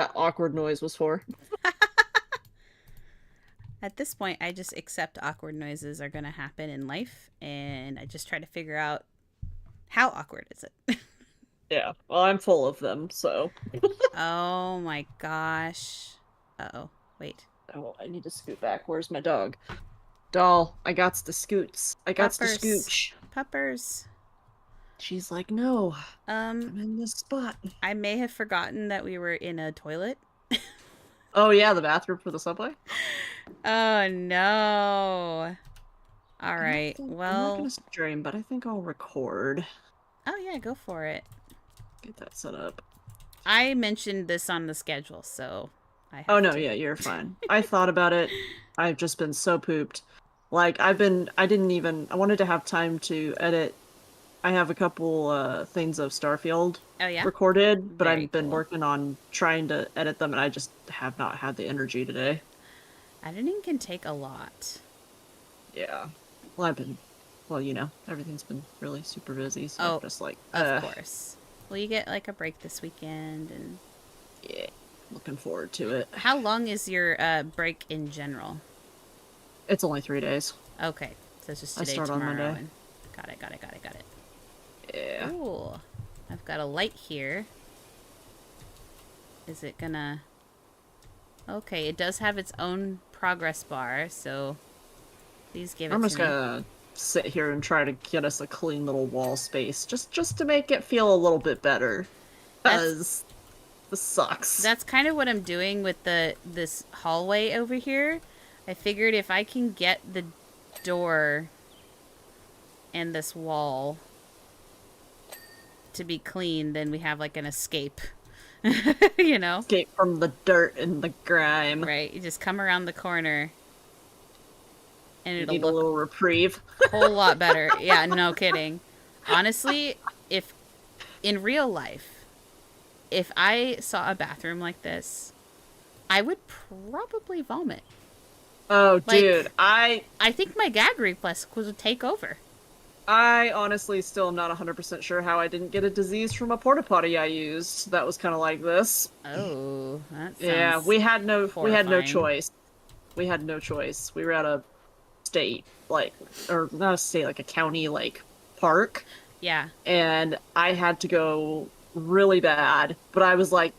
that awkward noise was for. At this point, I just accept awkward noises are going to happen in life, and I just try to figure out how awkward is it. Yeah, well, I'm full of them, so. Oh my gosh. Uh-oh. Wait. Oh, I need to scoot back. Where's my dog? Doll, I gots to scoots. I gots to Puppers. scooch. Puppers. She's like, no, Um, I'm in this spot. I may have forgotten that we were in a toilet. Oh yeah, the bathroom for the subway? Oh no. All I don't right. think I'm not Well, gonna stream, but I think I'll record. oh yeah, go for it. Get that set up. I mentioned this on the schedule, so I Oh have no, to. yeah, you're fine. I thought about it. I've just been so pooped. Like I didn't even I wanted to have time to edit. I have a couple things of Starfield Oh yeah? recorded, but Very I've been cool. working on trying to edit them and I just have not had the energy today. Editing can take a lot. Yeah. Well, everything's been really super busy, so I'm Oh, just like, of course. Well, you get like a break this weekend, and yeah, looking forward to it. how long is your break in general? It's only 3 days. Okay, so it's just I today, start on tomorrow, Monday. and got it, got it, got it, got it. Yeah. Ooh, I've got a light here. Is it gonna? Okay, it does have its own progress bar, so please give I'm it just to me. gonna sit here and try to get us a clean little wall space, just to make it feel a little bit better. That's Cause this sucks. that's kind of what I'm doing with this hallway over here. I figured if I can get the door and this wall to be clean, then we have like an escape. You know? Escape from the dirt and the grime. Right. You just come around the corner and You it'll need a look little reprieve. a whole lot better. Yeah, no kidding. Honestly, if in real life, if I saw a bathroom like this, I would probably vomit. Oh, dude, Like, I think my gag reflex would take over. I honestly still am not 100% sure how I didn't get a disease from a porta potty I used. That was kind of like this. Oh, that Yeah, sounds we had no horrifying. choice. We had no choice. We were at a state, like, or not a state, like a county, like, park, Yeah, and I had to go really bad, but I was like,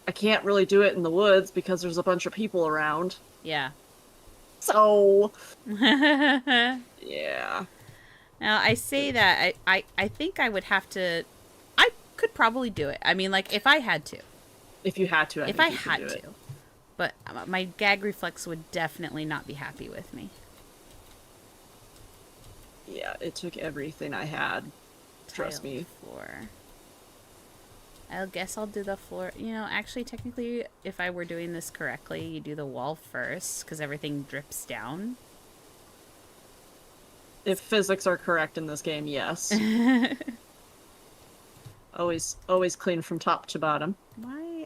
I can't really do it in the woods because there's a bunch of people around. yeah. So, Now, yeah. I say that I think I would have to. I could probably do it. I mean, like, if I had to. If you had to, I If think I you could do had it. to. But my gag reflex would definitely not be happy with me. Yeah, it took everything I had. Trust Tiled me. floor. I guess I'll do the floor. You know, actually, technically, if I were doing this correctly, you do the wall first because everything drips down. If physics are correct in this game, yes. Why Always clean from top to bottom.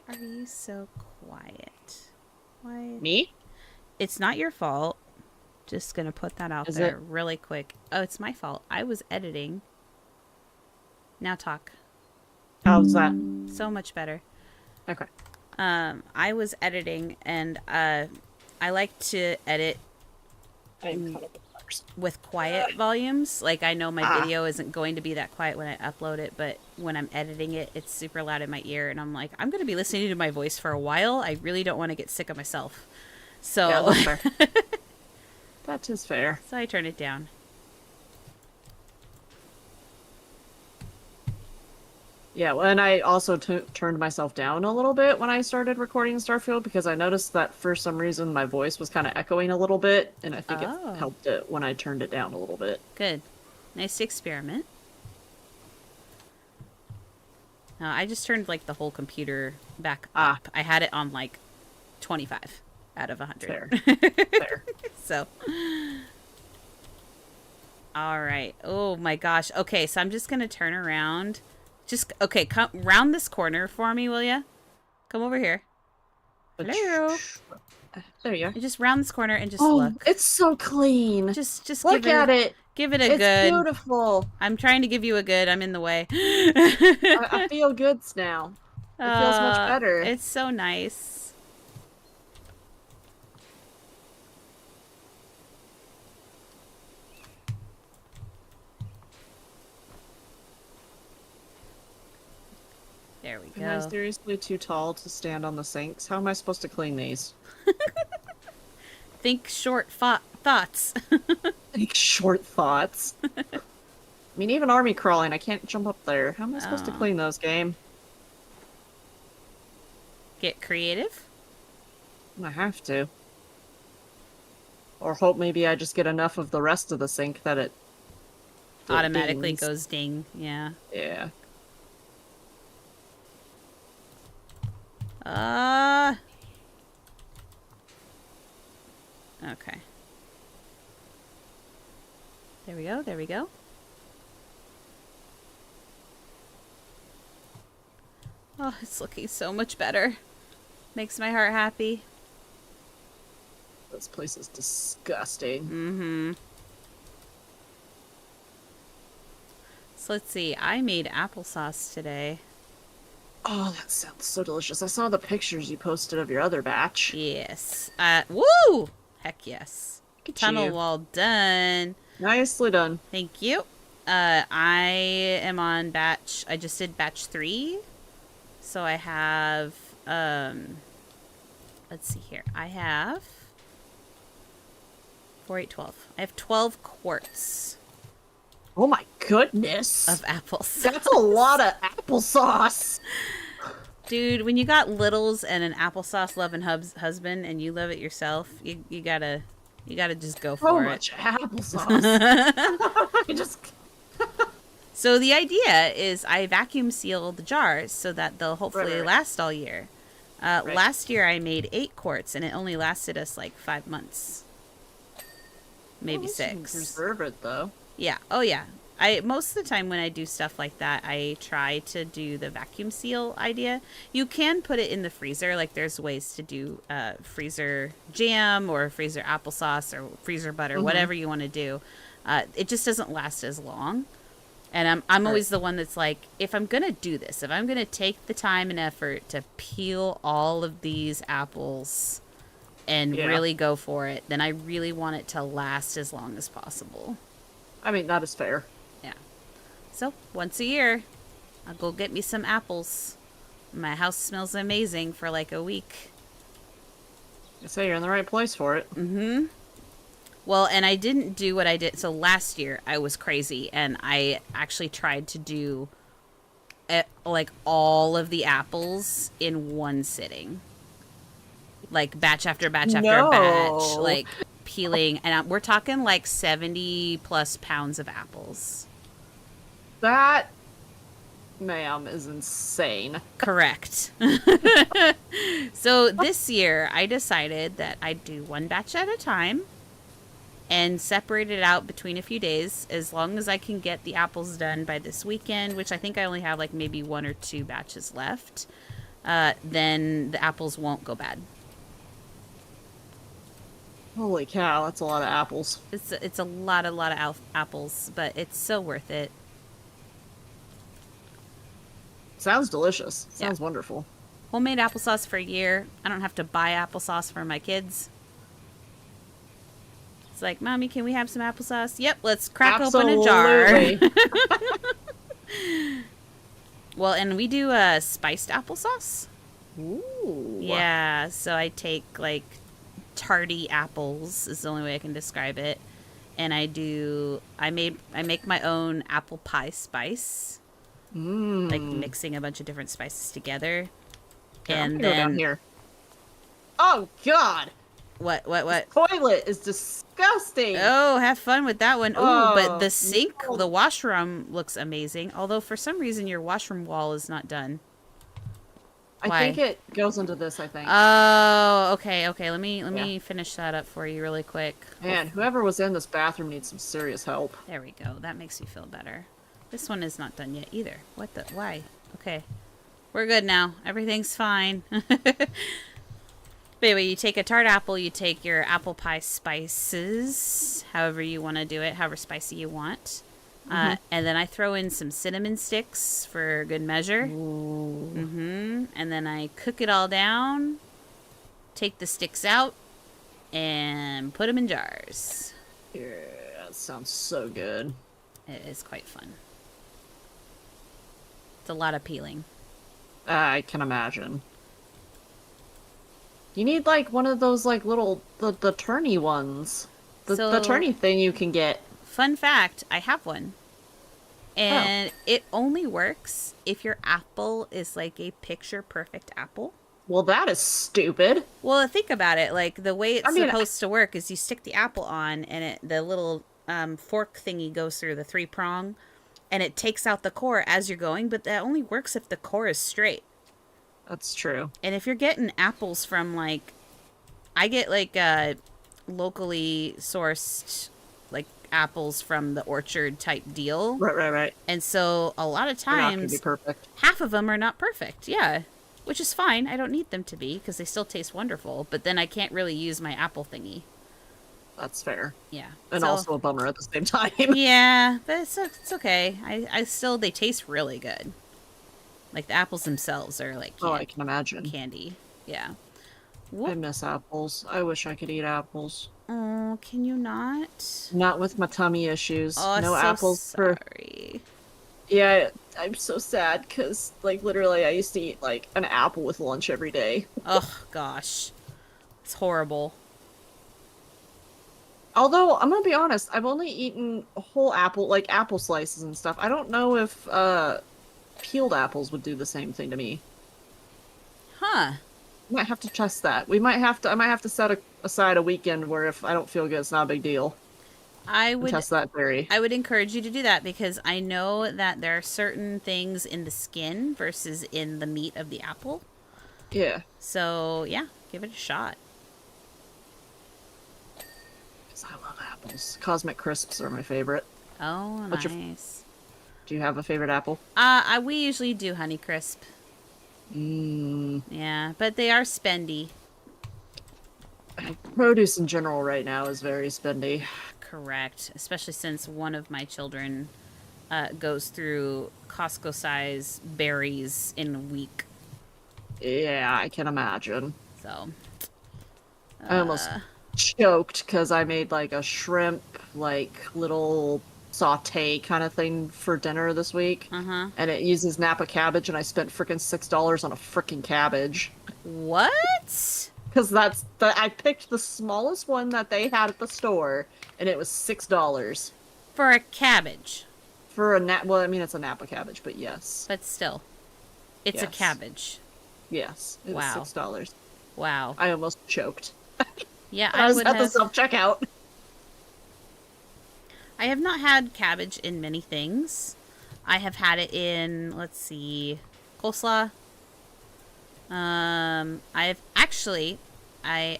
are you so quiet? Why? Me? It's not your fault. Just gonna put that out Is there it? really quick. Oh, it's my fault. I was editing. Now talk. How's that? So much better. Okay. I was editing, and I like to edit I'm caught up with ours. with quiet volumes. Like, I know my Ah, video isn't going to be that quiet when I upload it, but when I'm editing it, it's super loud in my ear, and I'm like, I'm going to be listening to my voice for a while. I really don't want to get sick of myself. yeah, So, that's fair. That is fair. so I turn it down. Yeah, well, and I also turned myself down a little bit when I started recording Starfield because I noticed that for some reason my voice was kind of echoing a little bit, and I think it Oh, helped it when I turned it down a little bit. good. Nice experiment. I just turned like the whole computer back Ah, up. I had it on like 25 out of 100. fair, fair. So, all right. Oh my gosh. Okay, so I'm just gonna turn around. Just okay. Come round this corner for me, will ya? Come over here. Hello. There you are. And just round this corner and just Oh, look. it's so clean. Just Look at it. give it a It's good. beautiful. I'm trying to give you a good. I'm in the way. I feel goods now. It feels much better. It's so nice. There we go. Am I seriously too tall to stand on the sinks? How am I supposed to clean these? Think short thoughts. Think short thoughts. I mean, even army crawling, I can't jump up there. How am I supposed to clean those, game? Get creative? I have to. Or hope maybe I just get enough of the rest of the sink that it Automatically dings. goes ding. Yeah. Yeah. Okay. There we go. There we go. Oh, it's looking so much better. Makes my heart happy. This place is disgusting. Mm-hmm. So let's see. I made applesauce today. Oh, that sounds so delicious. I saw the pictures you posted of your other batch. Yes. Woo! Heck yes. Look at Tunnel you. wall done. Nicely done. Thank you. I am on batch. I just did batch 3. So I have, let's see here. I have 4, 8, 12. I have 12 quarts Oh my goodness. of apples. That's a lot of applesauce. Dude, when you got littles and an applesauce loving husband and you love it yourself, you gotta just go So for it. much applesauce. I just... So the idea is I vacuum seal the jars so that they'll hopefully Right. last all year. Last year I made 8 quarts and it only lasted us like 5 months. Maybe Well, at least you can 6. preserve it though. Yeah. Oh yeah. Most of the time when I do stuff like that, I try to do the vacuum seal idea. You can put it in the freezer. Like there's ways to do freezer jam or freezer applesauce or freezer butter, whatever you want to do. It just doesn't last as long. And I'm always the one that's like, if I'm going to do this, if I'm going to take the time and effort to peel all of these apples and really go for it, then I really want it to last as long as possible. I mean, that is fair. Yeah. So, once a year, I'll go get me some apples. My house smells amazing for like a week. You say you're in the right place for it. Mm-hmm. Well, and I didn't do what I did. So last year, I was crazy, and I actually tried to do like all of the apples in one sitting. Like batch after batch after batch. Like peeling. And we're talking like 70 plus pounds of apples. That, ma'am, is insane. Correct. So this year, I decided that I'd do one batch at a time and separate it out between a few days as long as I can get the apples done by this weekend, which I think I only have like maybe 1 or 2 batches left. Then the apples won't go bad. Holy cow, that's a lot of apples. It's a lot of apples, but it's so worth it. Sounds delicious. Sounds wonderful. Homemade applesauce for a year. I don't have to buy applesauce for my kids. It's like, Mommy, can we have some applesauce? Yep, let's crack open a jar. Well, and we do spiced applesauce. Ooh. Yeah, so I take like tarty apples is the only way I can describe it. And I make my own apple pie spice. Like mixing a bunch of different spices together. Yeah, and I'm then gonna go down here. Oh god. What? Toilet is disgusting. Oh, have fun with that one. Oh, but the sink, no. the washroom looks amazing. Although for some reason your washroom wall is not done. I think it goes into this, I think. Oh, okay. Let me finish that up for you really quick. Man, whoever was in this bathroom needs some serious help. There we go. That makes me feel better. This one is not done yet either. What the? Why? Okay. We're good now. Everything's fine. But anyway, you take a tart apple, you take your apple pie spices, however you want to do it, however spicy you want. And then I throw in some cinnamon sticks for good measure. Ooh. And then I cook it all down, take the sticks out, and put them in jars. Yeah, that sounds so good. It is quite fun. It's a lot of peeling. I can imagine. You need like one of those like little the turny ones. The turny thing you can get. Fun fact, I have one. And it only works if your apple is like a picture perfect apple. Well, that is stupid. Well, think about it. Like the way it's supposed to work is you stick the apple on, and the little fork thingy goes through the 3-prong, and it takes out the core as you're going. But that only works if the core is straight. That's true. And if you're getting apples from like, I get like locally sourced like apples from the orchard type deal. Right. And so a lot of times, be perfect. half of them are not perfect. Yeah. Which is fine. I don't need them to be because they still taste wonderful. But then I can't really use my apple thingy. That's fair. Yeah. And also a bummer at the same time. Yeah, but it's okay. I still, they taste really good. Like the apples themselves are like I can imagine. Candy. Yeah. I miss apples. I wish I could eat apples. Oh, can you not? Not with my tummy issues. Oh, no so apples sorry. Yeah, I'm so sad because, like, literally I used to eat, like, an apple with lunch every day. Oh, gosh. It's horrible. Although, I'm gonna be honest, I've only eaten a whole apple, like, apple slices and stuff. I don't know if, peeled apples would do the same thing to me. Huh. Might have to test that. I might have to set aside a weekend where if I don't feel good, it's not a big deal. I would test that theory. I would encourage you to do that because I know that there are certain things in the skin versus in the meat of the apple. Yeah. So, yeah, give it a shot. Because I love apples. Cosmic Crisps are my favorite. Oh, nice. Do you have a favorite apple? We usually do Honeycrisp. Yeah, but they are spendy. Produce in general right now is very spendy. Correct. Especially since one of my children goes through Costco-size berries in a week. Yeah, I can imagine. So. I almost choked because I made like a shrimp, like little saute kind of thing for dinner this week. Uh-huh. And it uses Napa cabbage, and I spent freaking $6 on a freaking cabbage. What? Because I picked the smallest one that they had at the store, and it was $6 for a cabbage. For well, I mean it's a Napa cabbage, but yes. But still, it's a cabbage. Yes, it was $6. Wow. I almost choked. Yeah, I was at the self-checkout. I have not had cabbage in many things. I have had it in, let's see, coleslaw. I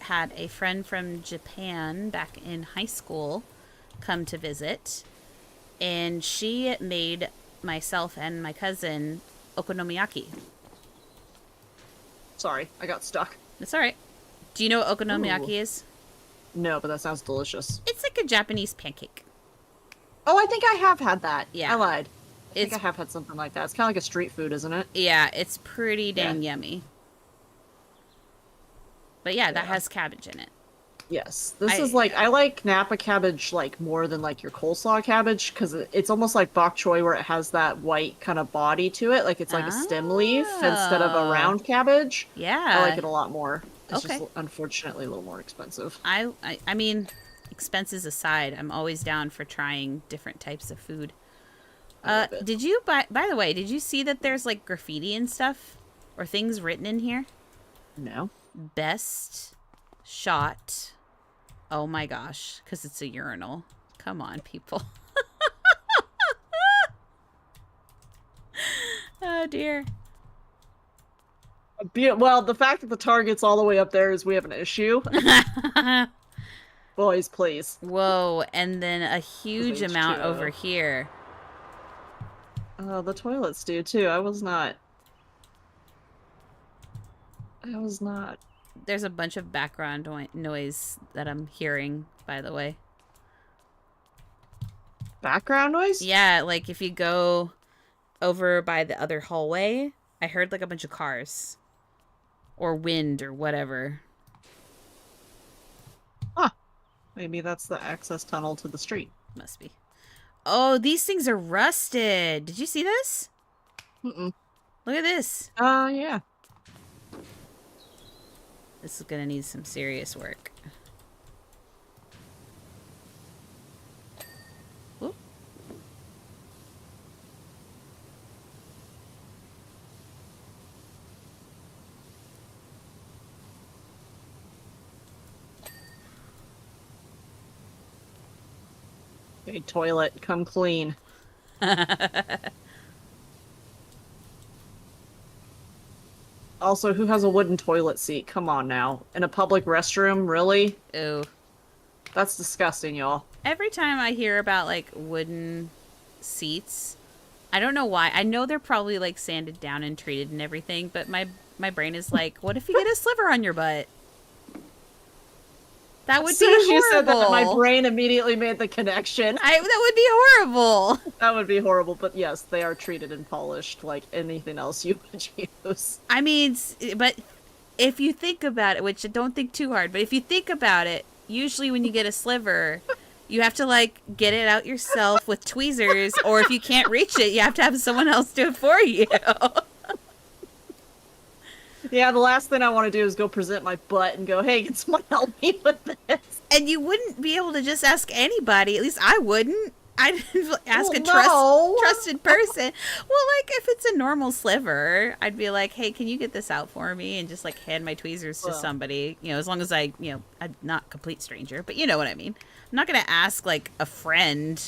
had a friend from Japan back in high school come to visit, and she made myself and my cousin okonomiyaki. Sorry, I got stuck. That's all right. Do you know what okonomiyaki is? No, but that sounds delicious. It's like a Japanese pancake. Oh, I think I have had that. Yeah. I lied. I think I have had something like that. It's kind of like a street food, isn't it? Yeah, it's pretty dang yummy. But yeah, that has cabbage in it. Yes. This is like, I like Napa cabbage like more than like your coleslaw cabbage because it's almost like bok choy where it has that white kind of body to it. Like it's like a stem leaf instead of a round cabbage. Yeah. I like it a lot more. It's just unfortunately a little more expensive. I mean, expenses aside, I'm always down for trying different types of food. Did you, by the way, did you see that there's like graffiti and stuff or things written in here? No. Best shot. Oh my gosh, because it's a urinal. Come on, people. Oh dear. Well, the fact that the target's all the way up there is we have an issue. Boys, please. Whoa, and then a huge amount over here. The toilets do too. I was not. There's a bunch of background noise that I'm hearing, by the way. Background noise? Yeah, like if you go over by the other hallway, I heard like a bunch of cars or wind or whatever. Huh. Maybe that's the access tunnel to the street. Must be. Oh, these things are rusted. Did you see this? Mm-mm. Look at this. Yeah. This is gonna need some serious work. Oop. Okay, toilet, come clean. Also, who has a wooden toilet seat? Come on now. In a public restroom? Really? Ooh. That's disgusting, y'all. Every time I hear about like wooden seats, I don't know why. I know they're probably like sanded down and treated and everything, but my brain is like, what if you get a sliver on your butt? That would As be soon as horrible. you said that, my brain immediately made the connection. That would be horrible. That would be horrible, but yes, they are treated and polished like anything else you would use. I mean, but if you think about it, which don't think too hard, but if you think about it, usually when you get a sliver, you have to like get it out yourself with tweezers, or if you can't reach it, you have to have someone else do it for you. Yeah, the last thing I want to do is go present my butt and go, hey, can someone help me with this? And you wouldn't be able to just ask anybody. At least I wouldn't. I'd ask a trusted person. Well, like, if it's a normal sliver, I'd be like, hey, can you get this out for me? And just, like, hand my tweezers to somebody. You know, as long as I'm not a complete stranger. But you know what I mean. I'm not going to ask, like, a friend.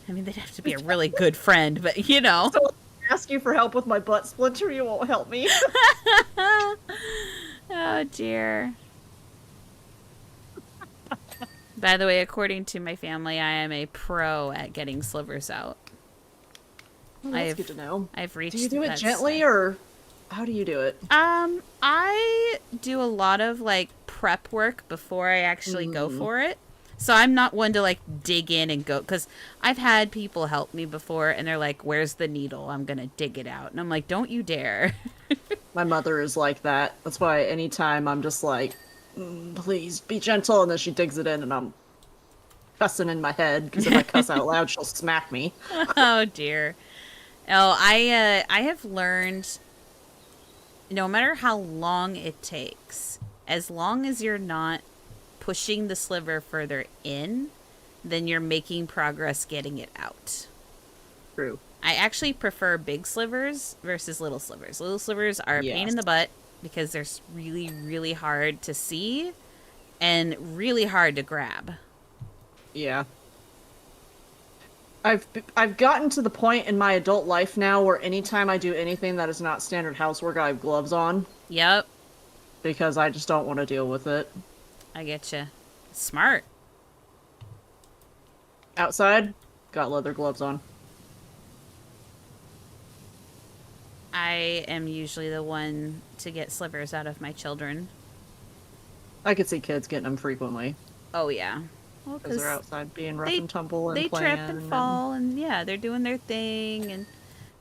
I mean, they'd have to be a really good friend, but, you know. So ask you for help with my butt splinter, you won't help me. Oh, dear. By the way, according to my family, I am a pro at getting slivers out. Well, that's good to know. I've reached. Do you do it gently, or how do you do it? I do a lot of like prep work before I actually go for it. So I'm not one to like dig in and go, because I've had people help me before and they're like, where's the needle? I'm going to dig it out. And I'm like, don't you dare. My mother is like that. That's why anytime I'm just like, please be gentle. And then she digs it in and I'm cussing in my head, because if I cuss out loud, she'll smack me. Oh, dear. Oh, I have learned, no matter how long it takes, as long as you're not pushing the sliver further in, then you're making progress getting it out. True. I actually prefer big slivers versus little slivers. Little slivers are a pain in the butt because they're really, really hard to see and really hard to grab. Yeah. I've gotten to the point in my adult life now where anytime I do anything that is not standard housework, I have gloves on. Yep. Because I just don't want to deal with it. I get you. Smart. Outside, got leather gloves on. I am usually the one to get slivers out of my children. I could see kids getting them frequently. Oh, yeah. Well, because they're outside being rough and tumble and they playing. They trip and fall, and yeah, they're doing their thing. And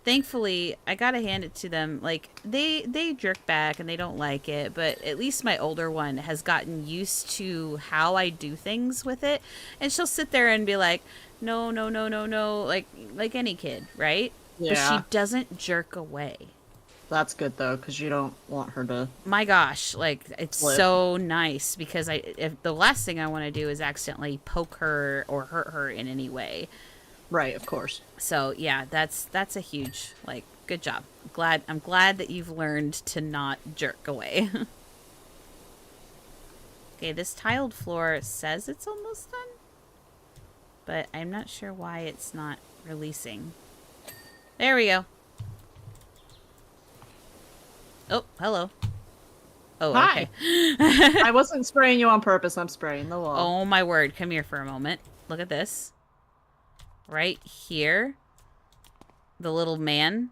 thankfully, I gotta hand it to them. Like, they jerk back and they don't like it, but at least my older one has gotten used to how I do things with it. And she'll sit there and be like, no, no, no, no, no, like any kid, right? Yeah. But she doesn't jerk away. That's good, though, because you don't want her to... My gosh, like, it's flip. so nice, because if the last thing I want to do is accidentally poke her or hurt her in any way. Right, of course. So, yeah, that's a huge, like, good job. I'm glad that you've learned to not jerk away. Okay, this tiled floor says it's almost done, but I'm not sure why it's not releasing. There we go. Oh, hello. Oh, hi. Okay. I wasn't spraying you on purpose. I'm spraying the wall. Oh, my word. Come here for a moment. Look at this. Right here. The little man.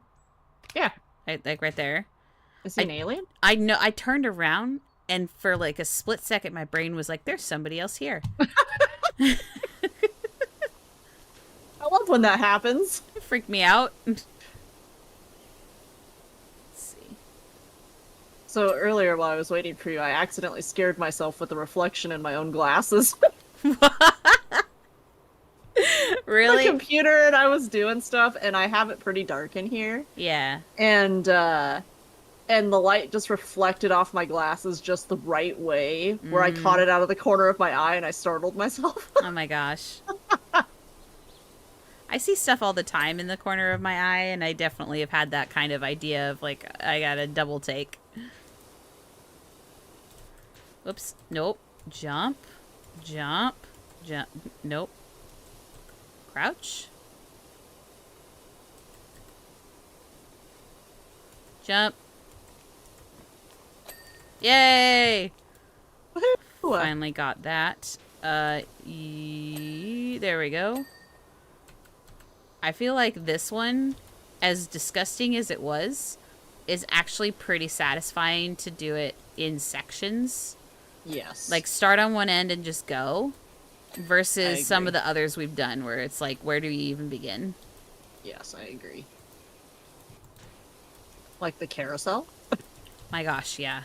Yeah. Like right there. Is he an alien? I know. I turned around, and for like a split second, my brain was like, there's somebody else here. Hello, when that happens. It freaked me out. Let's see. So earlier while I was waiting for you, I accidentally scared myself with the reflection in my own glasses. Really? The computer, and I was doing stuff, and I have it pretty dark in here. Yeah. And the light just reflected off my glasses just the right way, where I caught it out of the corner of my eye and I startled myself. Oh my gosh. I see stuff all the time in the corner of my eye, and I definitely have had that kind of idea of, like, I gotta double take. Oops. Nope. Jump. Jump. Jump. Nope. Crouch. Jump. Yay! Finally got that. There we go. I feel like this one, as disgusting as it was, is actually pretty satisfying to do it in sections. Yes. Like, start on one end and just go. Versus some of the others we've done where it's like, where do you even begin? Yes, I agree. Like the carousel? My gosh, yeah.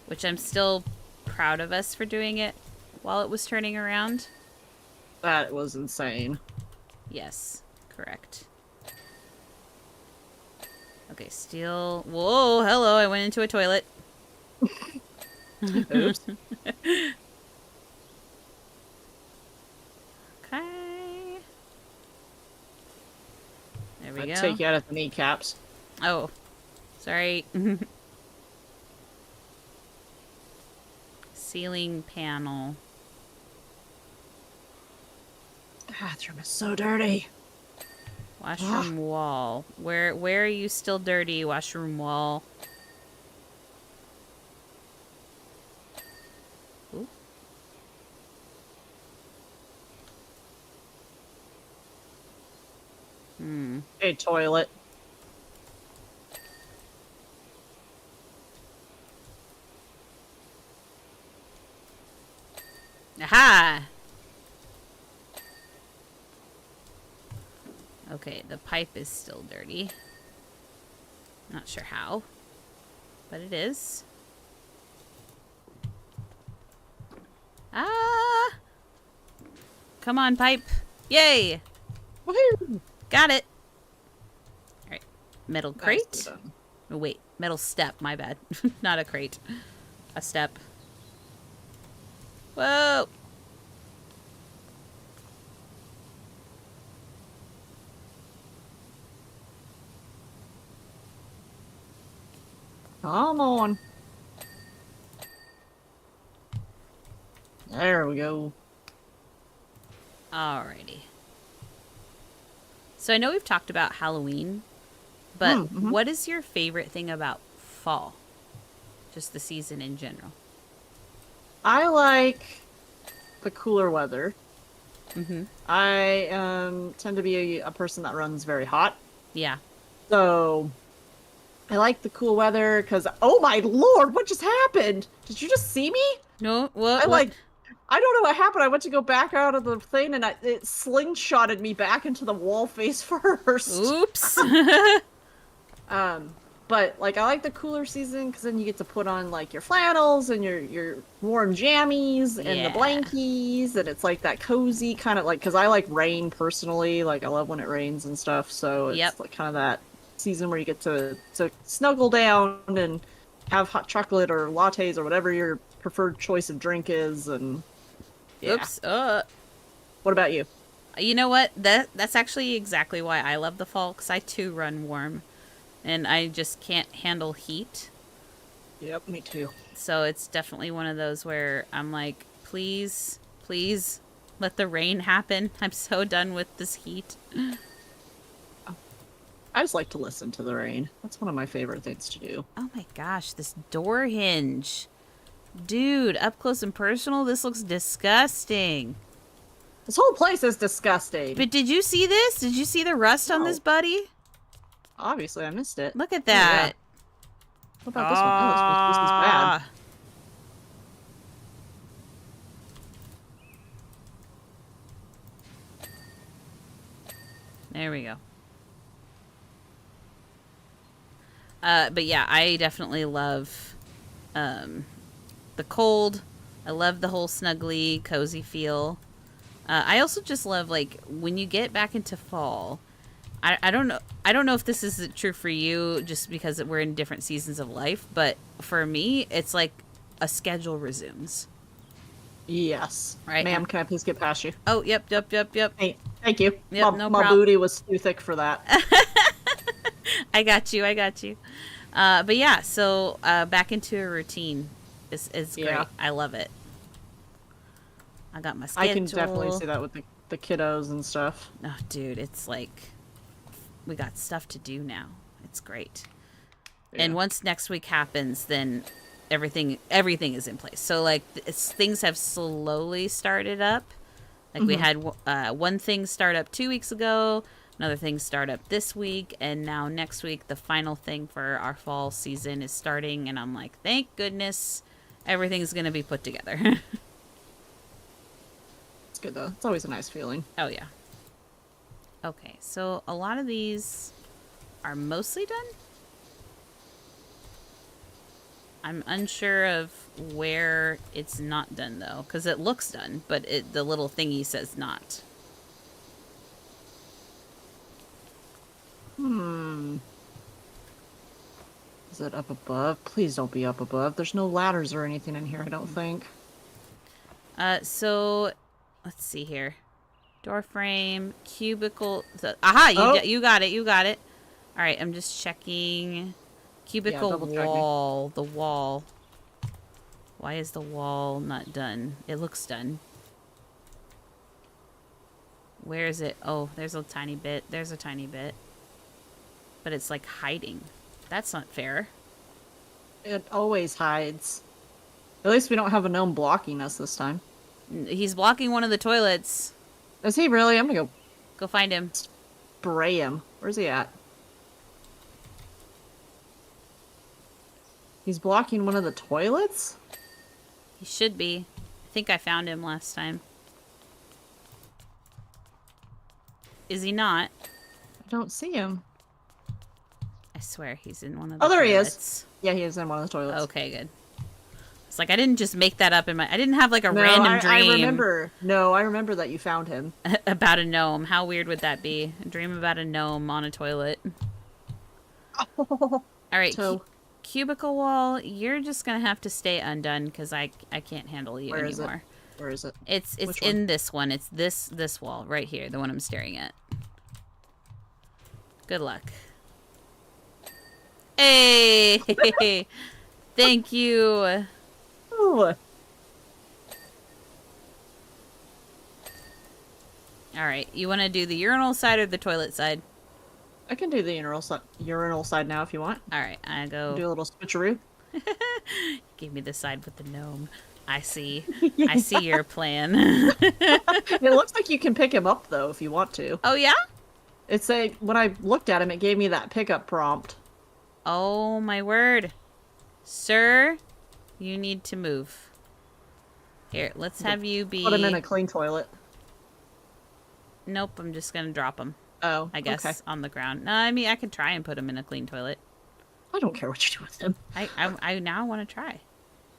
Which I'm still proud of us for doing it while it was turning around. That was insane. Yes, correct. Okay, steal. Whoa, hello, I went into a toilet. Oops. Okay. There we I'd go. take you out at the kneecaps. Oh, sorry. Ceiling panel. The bathroom is so dirty. Washroom wall. Where are you still dirty, washroom wall? Ooh. A toilet. Aha! Okay, the pipe is still dirty. Not sure how, but it is. Ah! Come on, pipe. Yay! Woohoo! Got it. Alright. Metal crate. Nicely done. Oh, wait. Metal step. My bad. Not a crate. A step. Whoa! Come on. There we go. Alrighty. So I know we've talked about Halloween, but what is your favorite thing about fall? Just the season in general. I like the cooler weather. Mm-hmm. I tend to be a person that runs very hot. Yeah. So I like the cool weather because, oh my lord, what just happened? Did you just see me? No, what? I don't know what happened. I went to go back out of the thing and it slingshotted me back into the wall face first. Oops. But like I like the cooler season because then you get to put on like your flannels and your warm jammies and the blankies, and it's like that cozy kind of like, because I like rain personally. Like I love when it rains and stuff. So it's like kind of that season where you get to snuggle down and have hot chocolate or lattes or whatever your preferred choice of drink is. And Oops. What about you? You know what? That's actually exactly why I love the fall, because I too run warm. And I just can't handle heat. Yep, me too. So it's definitely one of those where I'm like, please, please, let the rain happen. I'm so done with this heat. I just like to listen to the rain. That's one of my favorite things to do. Oh my gosh, this door hinge. Dude, up close and personal, this looks disgusting. This whole place is disgusting. But did you see this? Did you see the rust on this buddy? Obviously, I missed it. Look at that. What about this one? Oh, this is bad. 啊 There we go. But yeah, I definitely love the cold. I love the whole snuggly, cozy feel. I also just love, like, when you get back into fall. I don't know. I don't know if this is true for you, just because we're in different seasons of life. But for me, it's like a schedule resumes. Yes. Right. Ma'am, can I please get past you? Oh, yep. Hey, thank you. Yep, My, no my problem. booty was too thick for that. I got you. But yeah, so back into a routine is great. Yeah. I love it. I got my I schedule. can definitely see that with the kiddos and stuff. Oh, dude, it's like we got stuff to do now. It's great. Yeah. And once next week happens, then everything is in place. So like things have slowly started up. Like we had one thing start up 2 weeks ago, another thing start up this week, and now next week the final thing for our fall season is starting, and I'm like, thank goodness everything's going to be put together. It's good though. It's always a nice feeling. Oh yeah. Okay, so a lot of these are mostly done. I'm unsure of where it's not done though, because it looks done, but the little thingy says not. Is it up above? Please don't be up above. There's no ladders or anything in here, I don't think. So let's see here. Door frame, cubicle. Aha! You got it. All right, I'm just checking. Cubicle wall. The wall. Why is the wall not done? It looks done. Where is it? Oh, there's a tiny bit. There's a tiny bit. But it's like hiding. That's not fair. It always hides. At least we don't have a gnome blocking us this time. He's blocking one of the toilets. Is he really? I'm gonna Go find him. spray him. Where's he at? He's blocking one of the toilets? He should be. I think I found him last time. Is he not? I don't see him. I swear he's in one of the Oh, there toilets. he is. Yeah, he is in one of the toilets. Okay, good. It's like I didn't just make that up in my... I didn't have like a No, random dream. I remember. No, I remember that you found him. about a gnome. How weird would that be? A dream about a gnome on a toilet. All right, So, cubicle wall. You're just gonna have to stay undone because I can't handle you anymore. Where is it? It's Which in one? this one. It's this wall right here, the one I'm staring at. Good luck. Hey, thank you. Oh, All right, you want to do the urinal side or the toilet side? I can do the urinal side now if you want. All right, I go. Do a little switcheroo. Give me the side with the gnome. I see. I see your plan. It looks like you can pick him up though if you want to. Oh yeah? It's when I looked at him, it gave me that pickup prompt. Oh my word. Sir, you need to move. Here, let's have you be... Put him in a clean toilet. Nope, I'm just gonna drop him. Oh, I guess, okay. on the ground. No, I mean, I could try and put him in a clean toilet. I don't care what you do with him. I now want to try.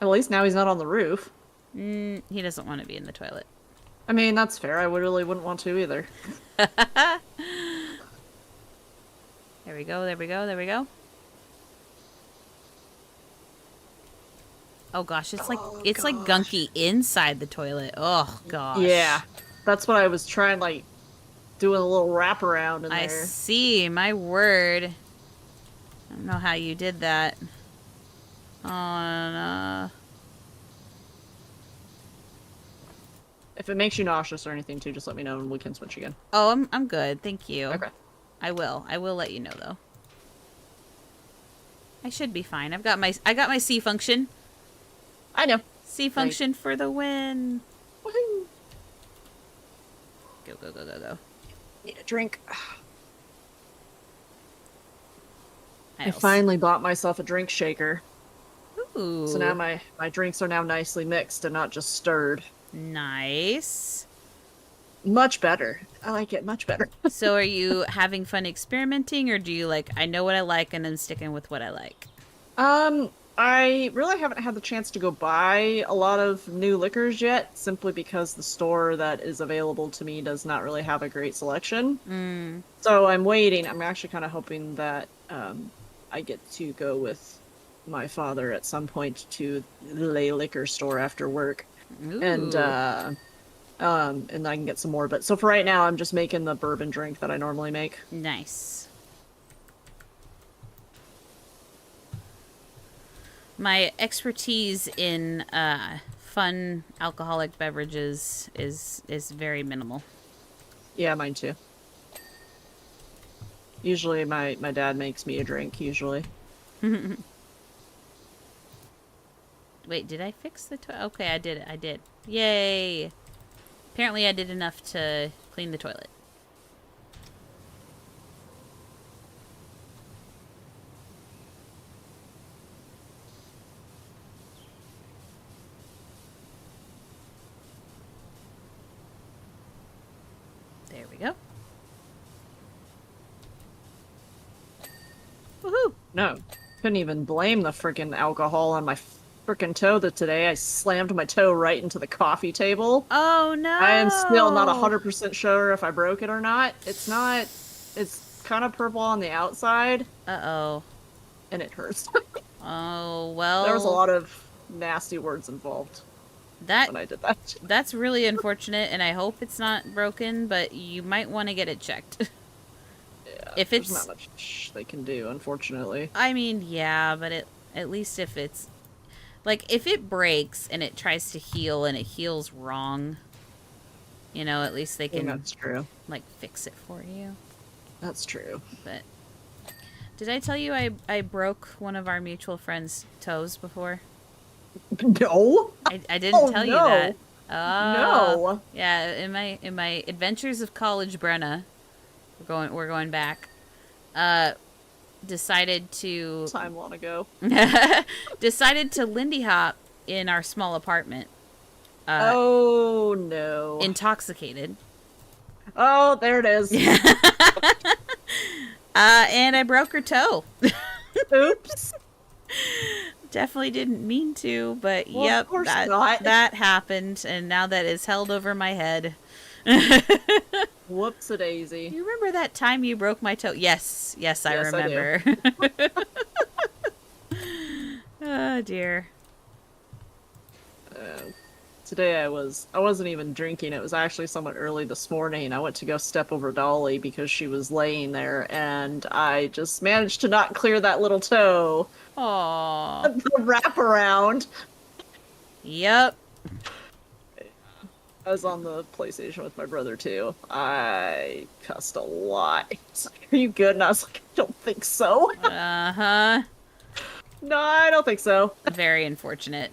At least now he's not on the roof. He doesn't want to be in the toilet. I mean, that's fair. I really wouldn't want to either. There we go, there we go, there we go. Oh gosh, it's like gunky inside the toilet. Oh gosh. Yeah, that's what I was trying, like, doing a little wraparound in there. I see, my word. I don't know how you did that. Oh, no. If it makes you nauseous or anything too, just let me know and we can switch again. Oh, I'm good, thank you. Okay. I will let you know though. I should be fine. I got my C function. I know. C function for the win. Woohoo! Go, go, go, go, go. Need a drink. I Else. finally bought myself a drink shaker. Ooh. So now my drinks are now nicely mixed and not just stirred. Nice. Much better. I like it much better. So are you having fun experimenting, or do you like, I know what I like and I'm sticking with what I like? I really haven't had the chance to go buy a lot of new liquors yet, simply because the store that is available to me does not really have a great selection. Mm. So I'm waiting. I'm actually kind of hoping that I get to go with my father at some point to the liquor store after work, and Ooh. uh, and I can get some more. But so for right now, I'm just making the bourbon drink that I normally make. Nice. My expertise in fun alcoholic beverages is very minimal. Yeah, mine too. Usually, my dad makes me a drink. Usually, Wait, did I fix the toilet? Okay, I did it. I did. Yay! Apparently, I did enough to clean the toilet. There we go. Woohoo! no, couldn't even blame the freaking alcohol on my freaking toe. That today I slammed my toe right into the coffee table. Oh I am still not no! 100% sure if I broke it or not. It's not. It's kind of purple on the outside, Uh-oh. and it hurts. Oh, There was a well, lot of nasty words involved that when I did that. that's really unfortunate, and I hope it's not broken, but you might want to get it checked. Yeah, If there's not it's, much they can do, unfortunately. I mean, yeah, but at least if it's, like, if it breaks and it tries to heal and it heals wrong, you know, at least they I think can, that's true. like, fix it for you. That's true. But did I tell you I broke one of our mutual friends' toes before? No. I didn't Oh tell you that. no. Oh, No. yeah. In my adventures of college, Brenna, we're going back. Uh, decided to Time long ago. decided to Lindy Hop in our small apartment. Oh no. Intoxicated. Oh, there it is. And I broke her toe. Oops. Definitely didn't mean to, but Well, yep, of course that not. that happened, and now that is held over my head. Whoops-a-daisy. You remember that time you broke my toe? Yes, yes, I Yes, I do. remember. Oh dear. Uh, Today I wasn't even drinking. It was actually somewhat early this morning. I went to go step over Dolly because she was laying there, and I just managed to not clear that little toe. Aw. The wraparound. Yep. I was on the PlayStation with my brother too. I cussed a lot. He's like, "Are you good?" And I was like, "I don't think so." Uh-huh. No, I don't think so. Very unfortunate.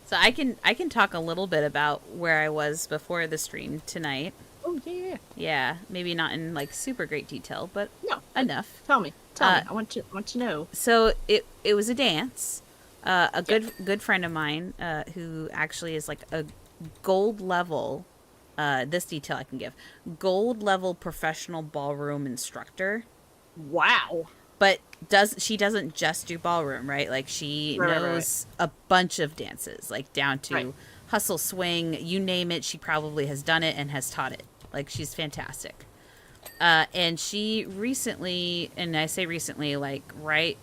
So I can talk a little bit about where I was before the stream tonight. Oh yeah. Yeah, maybe not in like super great detail, but No, enough. tell me. Tell me. Uh, I want to know. So it was a dance. A good friend of mine who actually is like a gold level. This detail I can give: gold level professional ballroom instructor. Wow. But she doesn't just do ballroom, right? Like she Right, right, knows a bunch of dances, like down to Right. hustle, swing, you name it. She probably has done it and has taught it. Like she's fantastic. And she recently, and I say recently, like right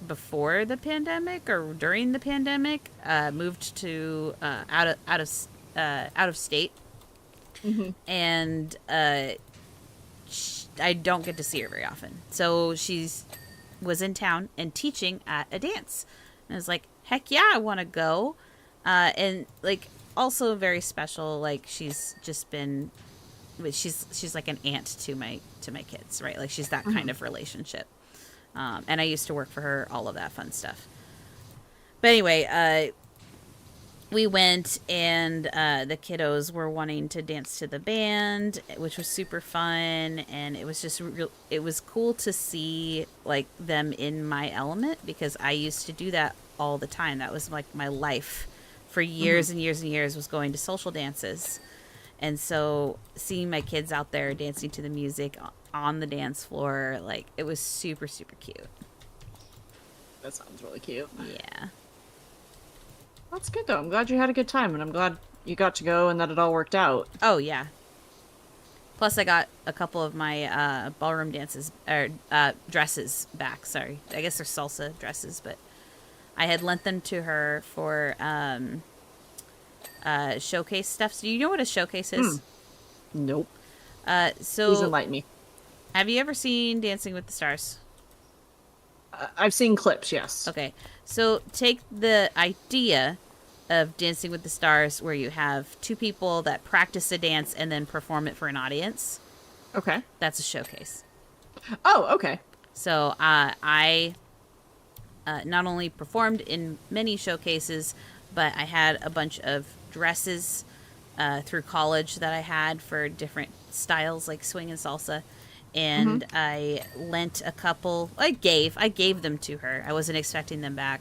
before the pandemic or during the pandemic, moved to out of state, and I don't get to see her very often. So she's was in town and teaching at a dance, and I was like, heck yeah, I want to go. And like also very special. Like she's just been, she's like an aunt to my kids, right? Like she's that kind of relationship. And I used to work for her, all of that fun stuff. But anyway, we went, and the kiddos were wanting to dance to the band, which was super fun, and it was just it was cool to see like them in my element, because I used to do that all the time. That was like my life for years and years and years was going to social dances. And so seeing my kids out there dancing to the music on the dance floor, like, it was super, super cute. That sounds really cute. Yeah. That's good, though. I'm glad you had a good time, and I'm glad you got to go and that it all worked out. Oh, yeah. Plus, I got a couple of my ballroom dances, or dresses back. Sorry. I guess they're salsa dresses, but I had lent them to her for showcase stuff. So you know what a showcase is? Nope. So Please enlighten me. Have you ever seen Dancing with the Stars? I've seen clips, yes. Okay. So take the idea of Dancing with the Stars where you have two people that practice a dance and then perform it for an audience. Okay. That's a showcase. Oh, okay. So I not only performed in many showcases, but I had a bunch of dresses through college that I had for different styles like swing and salsa. And I lent a couple. I gave them to her. I wasn't expecting them back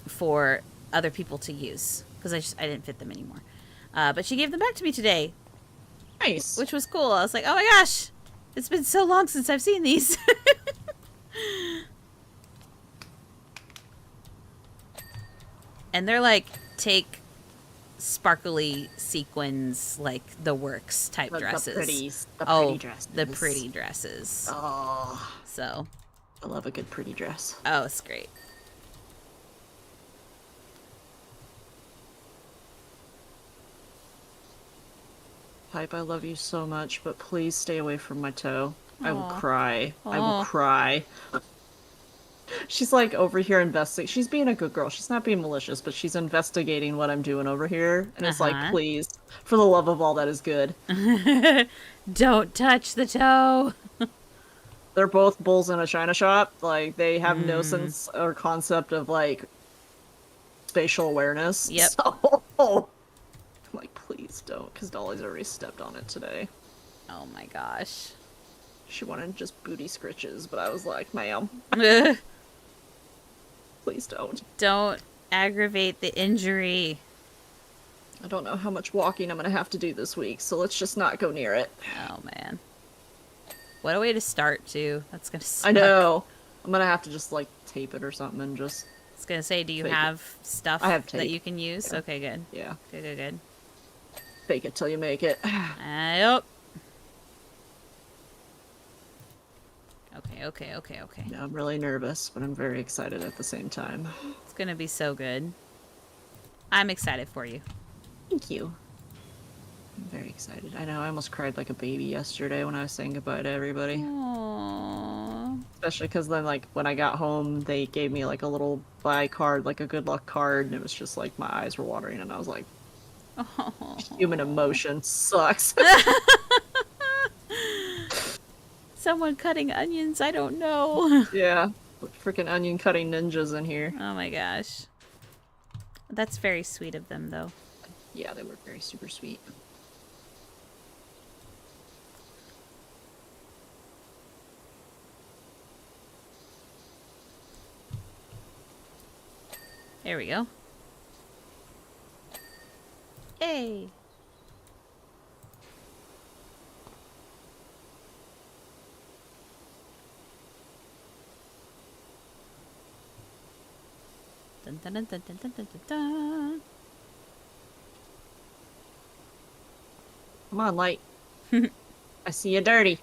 for other people to use because I didn't fit them anymore. But she gave them back to me today. Nice. Which was cool. I was like, oh my gosh, it's been so long since I've seen these. And they're like, take sparkly sequins, like the works type dresses. The pretty dresses. The pretty dresses. Oh. So. I love a good pretty dress. Oh, it's great. Pipe, I love you so much, but please stay away from my toe. Aww. I will cry. Aww. I will cry. She's like over here investigating. She's being a good girl. She's not being malicious, but she's investigating what I'm doing over here. And it's like, please, for the love of all that is good. Don't touch the toe. They're both bulls in a china shop. Like, they have no sense or concept of, like, spatial awareness. Yep. So, I'm like, please don't, because Dolly's already stepped on it today. Oh my gosh. She wanted just booty scritches, but I was like, ma'am. Please don't. Don't aggravate the injury. I don't know how much walking I'm going to have to do this week, so let's just not go near it. Oh, man. What a way to start, too. That's going to suck. I know. I'm going to have to just, like, tape it or something and just... I was going to say, do you have stuff that you can use? Yeah. Okay, good. Yeah. Good. Fake it till you make it. Yep. Okay. Yeah, I'm really nervous, but I'm very excited at the same time. It's going to be so good. I'm excited for you. Thank you. I'm very excited. I know, I almost cried like a baby yesterday when I was saying goodbye to everybody. Aww. Especially because then, like, when I got home, they gave me, like, a little bye card, like a good luck card, and it was just, like, my eyes were watering, and I was like, human emotion sucks. Someone cutting onions, I don't know. Yeah. Freaking onion cutting ninjas in here. Oh my gosh. That's very sweet of them, though. Yeah, they were very super sweet. There we go. Hey! Dun, dun, dun, dun, dun, dun, dun, dun. Come on, light. I see you dirty.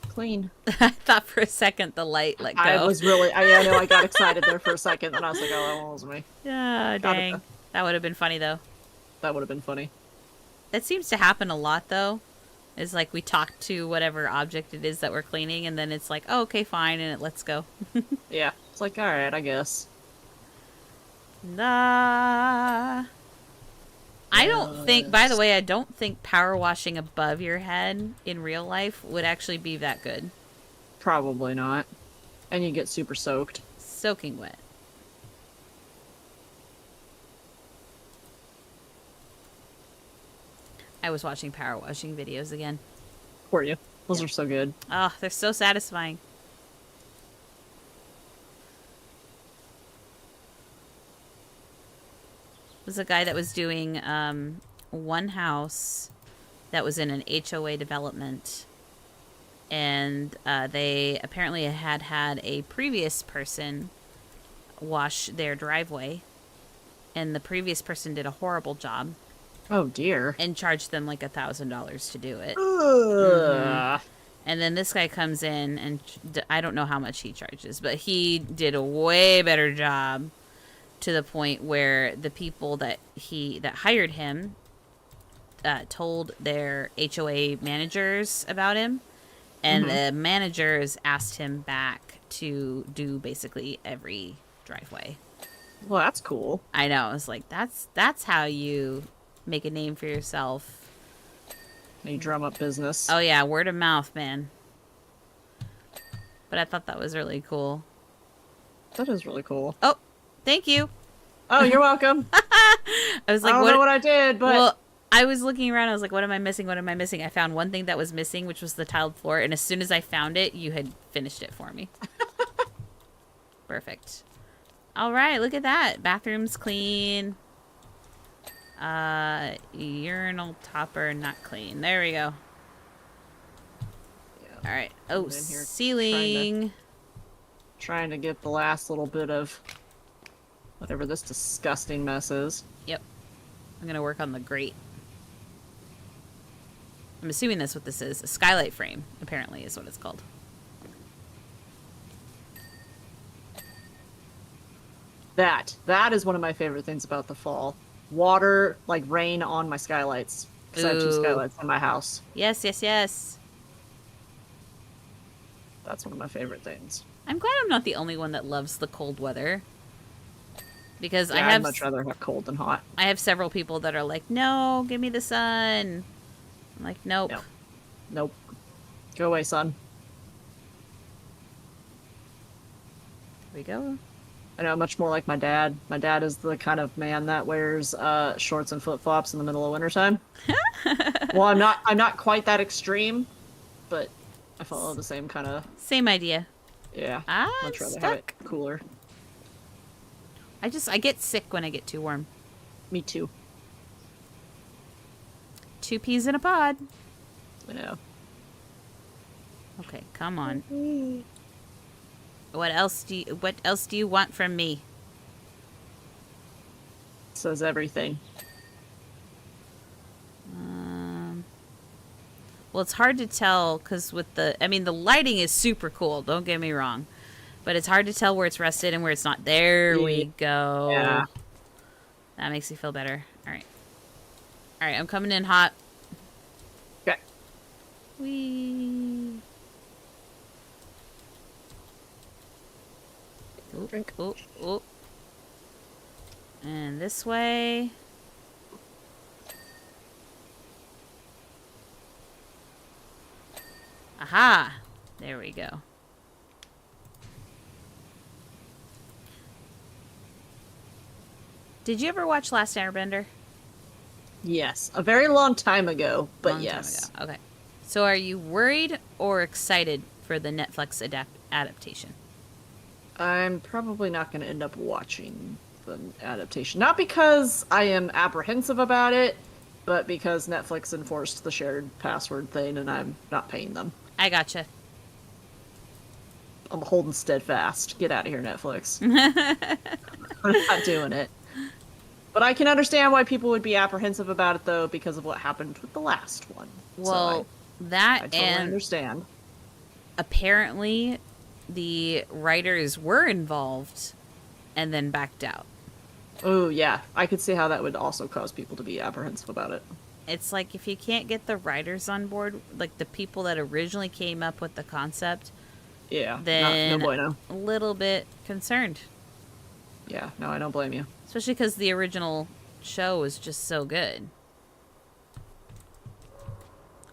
Clean. I thought for a second the light let go. I was really... I know, I got excited there for a second, and I was like, oh, that one was me. Yeah, dang. That would have been funny, though. That would have been funny. That seems to happen a lot, though. Is like we talk to whatever object it is that we're cleaning, and then it's like, oh, okay, fine, and it lets go. Yeah. It's like, alright, I guess. Nah. I don't think, by the way, I don't think power washing above your head in real life would actually be that good. Probably not. And you get super soaked. Soaking wet. I was watching power washing videos again. Were you? Those are so good. Oh, they're so satisfying. was a guy that was doing one house that was in an HOA development, and they apparently had a previous person wash their driveway, and the previous person did a horrible job. Oh dear. And charged them like $1,000 to do it. Mm-hmm. And then this guy comes in, and I don't know how much he charges, but he did a way better job, to the point where the people that hired him told their HOA managers about him, and the managers asked him back to do basically every driveway. Well, that's cool. I know. I was like, that's how you make a name for yourself. You drum up business. Oh yeah, word of mouth, man. But I thought that was really cool. That is really cool. Oh, thank you. Oh, you're welcome. I was like, I don't know what I did, but... Well, I was looking around. I was like, what am I missing? What am I missing? I found one thing that was missing, which was the tiled floor. And as soon as I found it, you had finished it for me. Perfect. All right, look at that. Bathroom's clean. Urinal topper not clean. There we go. Yeah. All right. Oh, ceiling. Trying to get the last little bit of whatever this disgusting mess is. Yep. I'm going to work on the grate. I'm assuming that's what this is. A skylight frame, apparently, is what it's called. That is one of my favorite things about the fall. Water, like rain on my skylights. Because I have 2 skylights in my house. Yes, yes, yes. That's one of my favorite things. I'm glad I'm not the only one that loves the cold weather. Because yeah, I'd much rather have cold than hot. I have several people that are like, no, give me the sun. I'm like, nope. No. Nope. Go away, sun. Here we go. I know, much more like my dad. My dad is the kind of man that wears shorts and flip-flops in the middle of wintertime. Well, I'm not quite that extreme, but I follow the same kind of... Same idea. Yeah. Much rather have it cooler. I get sick when I get too warm. Me too. 2 peas in a pod. Yeah. Okay, come on. What else do you want from me? Says everything. Well, it's hard to tell because the lighting is super cool. Don't get me wrong, but it's hard to tell where it's rested and where it's not. There we go. Yeah. That makes me feel better. All right. I'm coming in hot. Okay. Wee. Drink. Oh. And this way. Aha! There we go. Did you ever watch Last Airbender? Yes. A very long time ago, but Long yes. time ago. Okay. So are you worried or excited for the Netflix adaptation? I'm probably not going to end up watching the adaptation. Not because I am apprehensive about it, but because Netflix enforced the shared password thing and I'm not paying them. I gotcha. I'm holding steadfast. Get out of here, Netflix. I'm not doing it. But I can understand why people would be apprehensive about it, though, because of what happened with the last one. Well, so that I totally and understand. Apparently the writers were involved and then backed out. Oh, yeah. I could see how that would also cause people to be apprehensive about it. It's like if you can't get the writers on board, like the people that originally came up with the concept, yeah, then no bueno. A little bit concerned. Yeah, no, I don't blame you. Especially because the original show was just so good.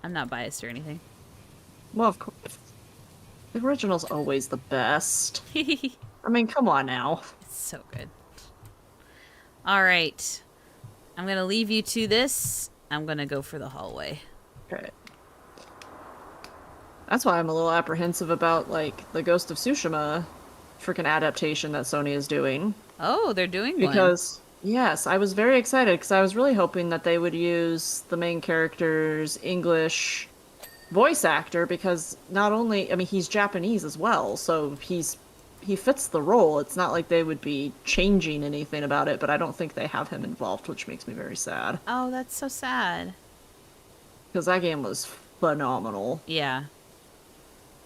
I'm not biased or anything. Well, of course. The original's always the best. I mean, come on now. It's so good. All right. I'm going to leave you to this. I'm going to go for the hallway. Okay. That's why I'm a little apprehensive about, like, the Ghost of Tsushima freaking adaptation that Sony is doing. Oh, they're doing one. Because, Yes, I was very excited because I was really hoping that they would use the main character's English voice actor because not only, I mean, he's Japanese as well, so he fits the role. It's not like they would be changing anything about it, but I don't think they have him involved, which makes me very sad Oh, that's so sad. because that game was phenomenal. Yeah.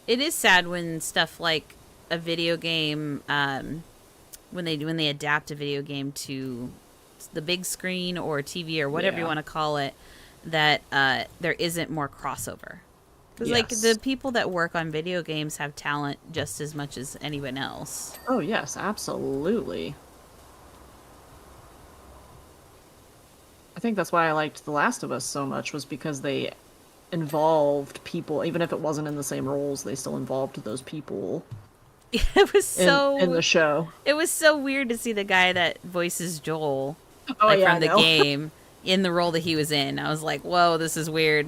It is sad when stuff like a video game, when they adapt a video game to the big screen or TV or whatever you Yeah. want to call it, that there isn't more crossover. Because like Yes. the people that work on video games have talent just as much as anyone else. Oh, yes, absolutely. I think that's why I liked The Last of Us so much was because they involved people, even if it wasn't in the same roles, they still involved those people It was in so the show. it was so weird to see the guy that voices Joel, Oh like yeah, I from the know. game, in the role that he was in. I was like, whoa, this is weird.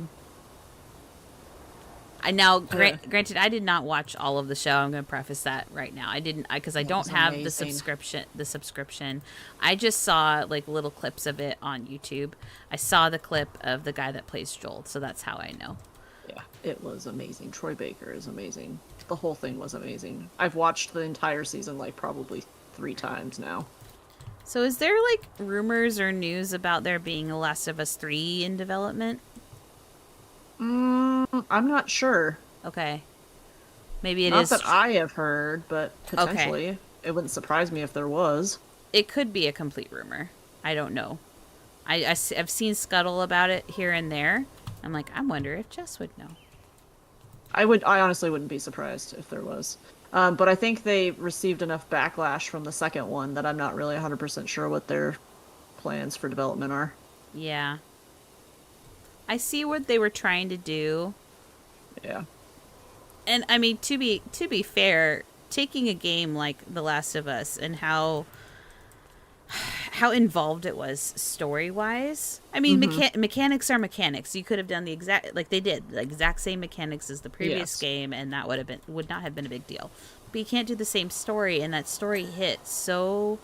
I now, Yeah. granted, I did not watch all of the show. I'm going to preface that right now. I didn't, because I It don't was have the amazing. subscription. The subscription. I just saw like little clips of it on YouTube. I saw the clip of the guy that plays Joel, so that's how I know. Yeah, it was amazing. Troy Baker is amazing. The whole thing was amazing. I've watched the entire season like probably 3 times now. So, is there like rumors or news about there being a Last of Us 3 in development? I'm not sure. Okay, maybe it Not is. that I have heard, but potentially. It wouldn't surprise me if there was. It could be a complete rumor. I don't know. I've seen scuttle about it here and there. I'm like, I wonder if Jess would know. I honestly wouldn't be surprised if there was. But I think they received enough backlash from the second one that I'm not really 100% sure what their plans for development are. Yeah. I see what they were trying to do. Yeah. And I mean, to be fair, taking a game like The Last of Us and how involved it was story-wise. I mean, mechanics are mechanics. You could have done the exact, like they did, the exact same mechanics as the previous Yes. game, and that would not have been a big deal. But you can't do the same story, and that story hit so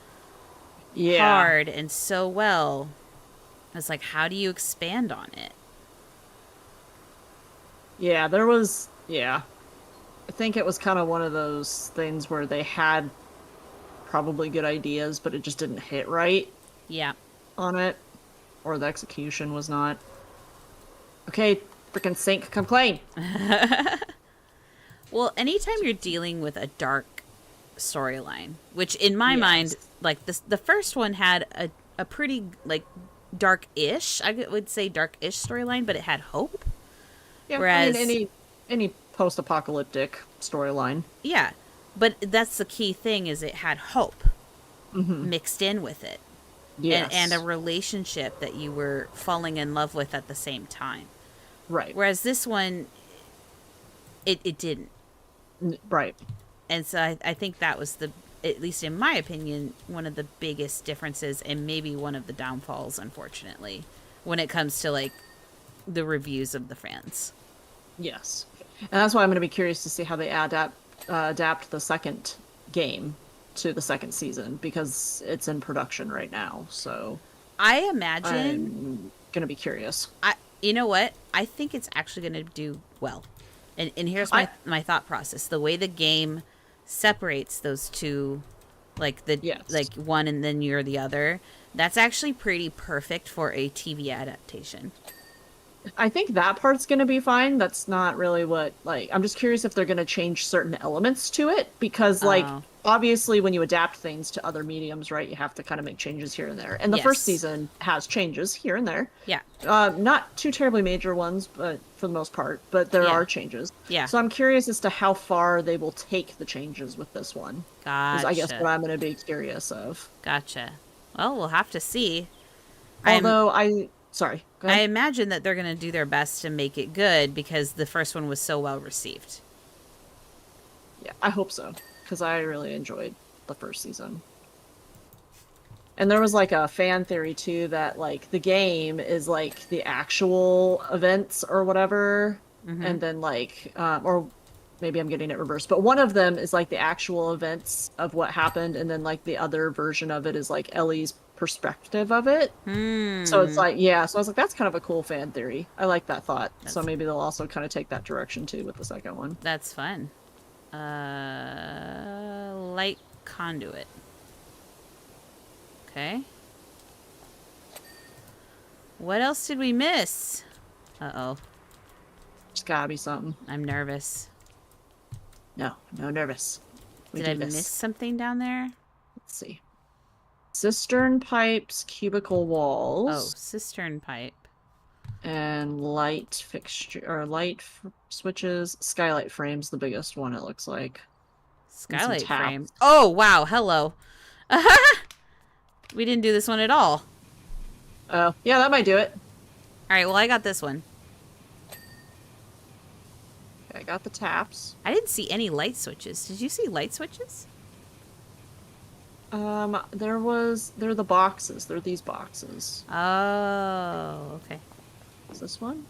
Yeah. hard and so well. It's like, how do you expand on it? Yeah, there was, yeah. I think it was kind of one of those things where they had probably good ideas, but it just didn't hit right Yeah. on it, or the execution was not. Okay, freaking Sync, come clean. Well, anytime you're dealing with a dark storyline, which in my mind, Yes. like the first one had a pretty like dark-ish, I would say dark-ish storyline, but it had hope. Yeah, Whereas, I mean, any post-apocalyptic storyline. yeah, but that's the key thing is it had hope mixed in with it, Yes. and a relationship that you were falling in love with at the same time. Right. Whereas this one, it didn't. Right. And so I think that was at least in my opinion, one of the biggest differences and maybe one of the downfalls, unfortunately, when it comes to like the reviews of the fans. Yes. And that's why I'm going to be curious to see how they adapt the second game to the second season because it's in production right now. So I imagine, I'm going to be curious. you know what? I think it's actually going to do well. And here's my thought process. The way the game separates those two, like Yes. like one and then you're the other, that's actually pretty perfect for a TV adaptation. I think that part's going to be fine. That's not really what, like, I'm just curious if they're going to change certain elements to it because, like, Oh. obviously when you adapt things to other mediums, right, you have to kind of make changes here and there. And the first Yes. season has changes here and there. Yeah. Not too terribly major ones, but for the most part, but there Yeah. are changes. Yeah. So I'm curious as to how far they will take the changes with this one. Is Gotcha. I guess what I'm going to be curious of. Gotcha. Well, we'll have to see. Although sorry, go I ahead. imagine that they're going to do their best to make it good because the first one was so well received. Yeah, I hope so because I really enjoyed the first season. And there was like a fan theory too that like the game is like the actual events or whatever, and then like or maybe I'm getting it reversed, but one of them is like the actual events of what happened, and then like the other version of it is like Ellie's perspective of it. So it's Hmm. like, yeah. So I was like, that's kind of a cool fan theory. I like that thought. So That's maybe they'll also kind of take that direction too with the second one. that's fun. Light conduit. Okay. What else did we miss? Uh-oh. Just gotta be something. I'm nervous. No, no nervous. We Did do I this. miss something down there? Let's see. Cistern pipes, cubicle Oh, walls, cistern pipe. and light fixture or switches. Skylight frames, the biggest one it looks like. And some Skylight frame. taps. Oh, wow. Hello. We didn't do this one at all. Oh, yeah, that might do it. All right, well, I got this one. Okay, I got the taps. I didn't see any light switches. Did you see light switches? They're the boxes. They're these boxes. Oh, okay. Is this one?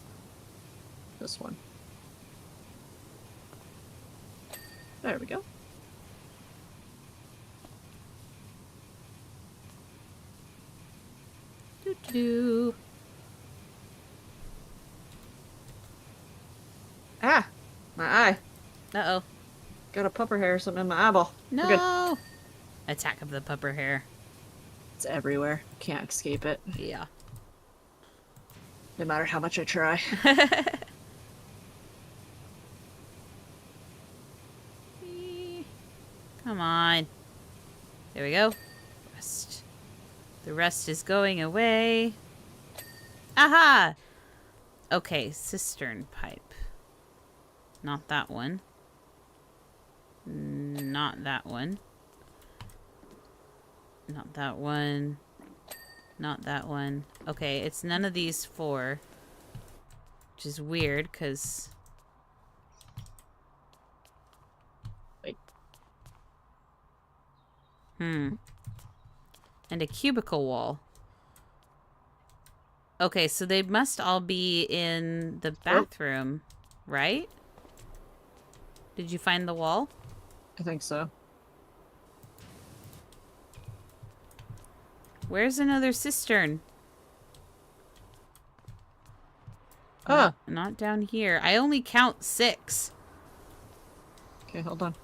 This one. There we go. Doo-doo. Ah! My eye. Uh-oh. Got a pupper hair or something in my eyeball. We're good. No! Attack of the pupper hair. It's everywhere. Can't escape it. Yeah. No matter how much I try. Come on. There we go. Rest. The rest is going away. Aha! Okay, cistern pipe. Not that one. Not that one. Not that one. Not that one. Okay, it's none of these four. Which is weird, because... Wait. And a cubicle wall. Okay, so they must all be in the bathroom, right? Did you find the wall? I think so. Where's another cistern? Ah! Not down here. I only count 6. Okay, hold on.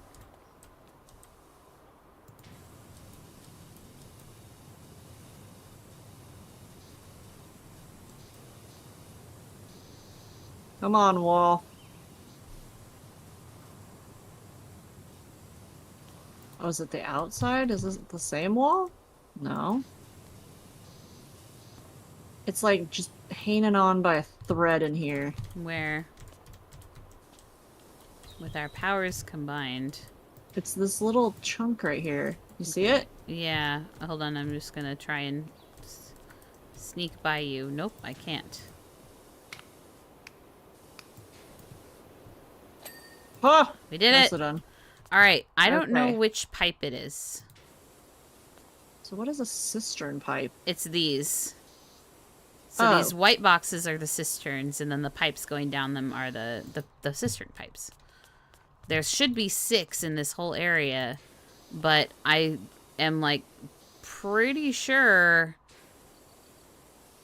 Come on, wall. Oh, is it the outside? Is this the same wall? No. It's like just hanging on by a thread in here. Where? With our powers combined. It's this little chunk right here. You see it? Yeah. Hold on, I'm just gonna try and sneak by you. Nope, I can't. Oh! We did Nicely it! done. Alright, I don't know Okay. which pipe it is. So what is a cistern pipe? It's these. So Oh. these white boxes are the cisterns, and then the pipes going down them are the cistern pipes. There should be 6 in this whole area, but I am, like, pretty sure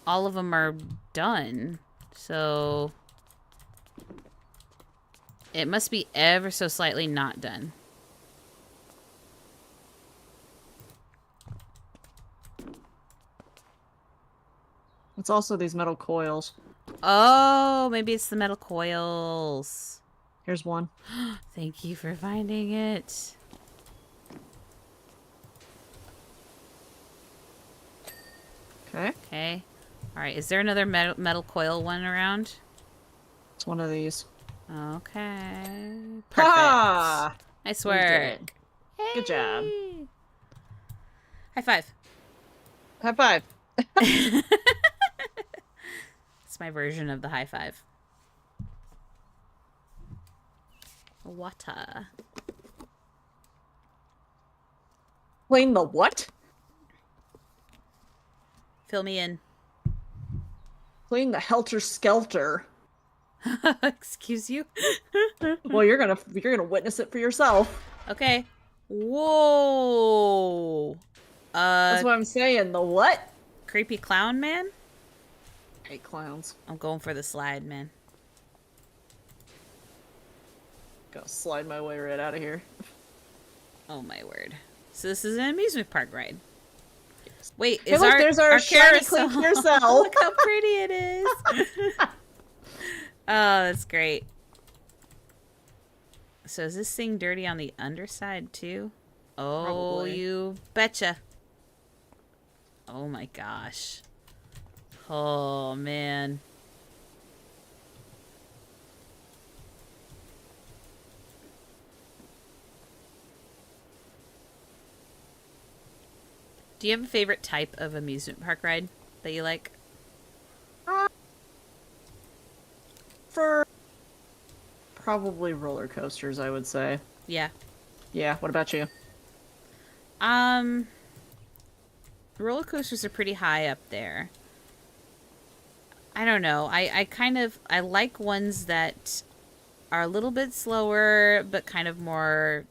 all of them are done. So it must be ever so slightly not done. It's also these metal coils. Oh, maybe it's the metal coils. Here's one. Thank you for finding it. Okay. Okay. Alright, is there another metal coil one around? It's one of these. Okay. Perfect. Ha! Nice We did work. it. Good job. Hey. High five. High five. It's my version of the high five. Water. Clean the what? Fill me in. Clean the helter skelter. Excuse you? Well, you're gonna witness it for yourself. Okay. Whoa. That's what I'm saying. The what? Creepy clown man? I hate clowns. I'm going for the slide, man. Gotta slide my way right out of here. Oh my word. So this is an amusement park ride. Wait, Hey, is look, there's our shiny carousel? carousel. Look how pretty it is. Oh, that's great. So is this thing dirty on the underside too? Oh, Probably. you betcha. Oh my gosh. Oh man. Do you have a favorite type of amusement park ride that you like? Uh, for probably roller coasters, I would say. Yeah. Yeah, what about you? Um, roller coasters are pretty high up there. I don't know. I like ones that are a little bit slower, but kind of more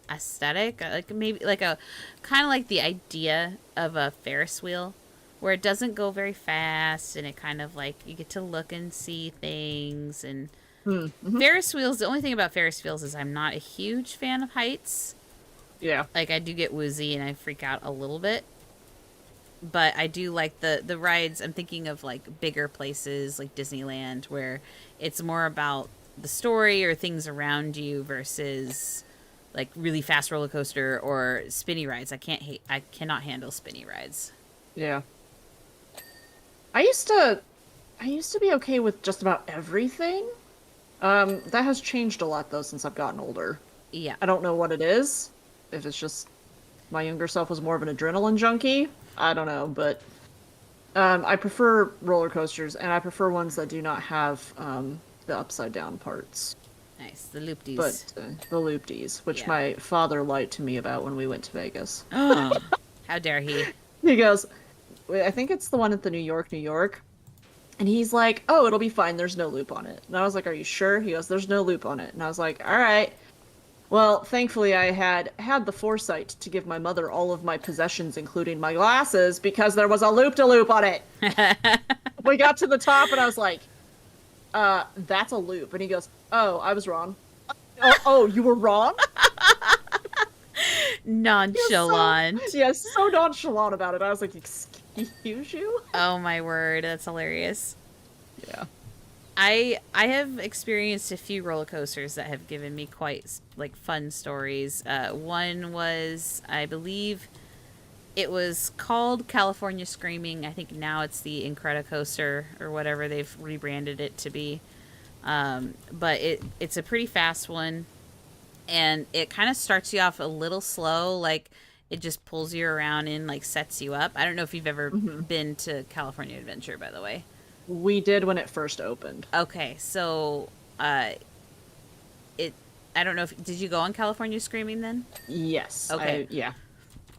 aesthetic. Like maybe like a kind of like the idea of a Ferris wheel, where it doesn't go very fast, and it kind of like you get to look and see things. And Mm-hmm. Ferris wheels. The only thing about Ferris wheels is I'm not a huge fan of heights. Yeah. Like I do get woozy and I freak out a little bit. But I do like the rides. I'm thinking of like bigger places like Disneyland, where it's more about the story or things around you versus like really fast roller coaster or spinny rides. I cannot handle spinny rides. Yeah. I used to be okay with just about everything. That has changed a lot though since I've gotten older. Yeah. I don't know what it is. If it's just my younger self was more of an adrenaline junkie, I don't know, but I prefer roller coasters, and I prefer ones that do not have the upside down parts. Nice. The loopties. But the loopties, which Yeah. my father lied to me about when we went to Vegas. How dare he? He goes, I think it's the one at the New York. And he's like, oh, it'll be fine. There's no loop on it. And I was like, are you sure? He goes, there's no loop on it. And I was like, all right. Well, thankfully, I had the foresight to give my mother all of my possessions, including my glasses, because there was a loop-de-loop on it. We got to the top, and I was like, that's a loop. And he goes, oh, I was wrong. Oh, you were wrong? Nonchalant. So nonchalant about it. I was like, excuse you? Oh my word, that's hilarious. Yeah. I have experienced a few roller coasters that have given me quite like fun stories. One was, I believe, it was called California Screaming. I think now it's the Incredicoaster or whatever they've rebranded it to be. But it's a pretty fast one, and it kind of starts you off a little slow, like it just pulls you around and like sets you up. I don't know if you've ever been to California Adventure, by the way. We did when it first opened. Okay, so it I don't know if did you go on California Screaming then? Yes. Okay. Yeah.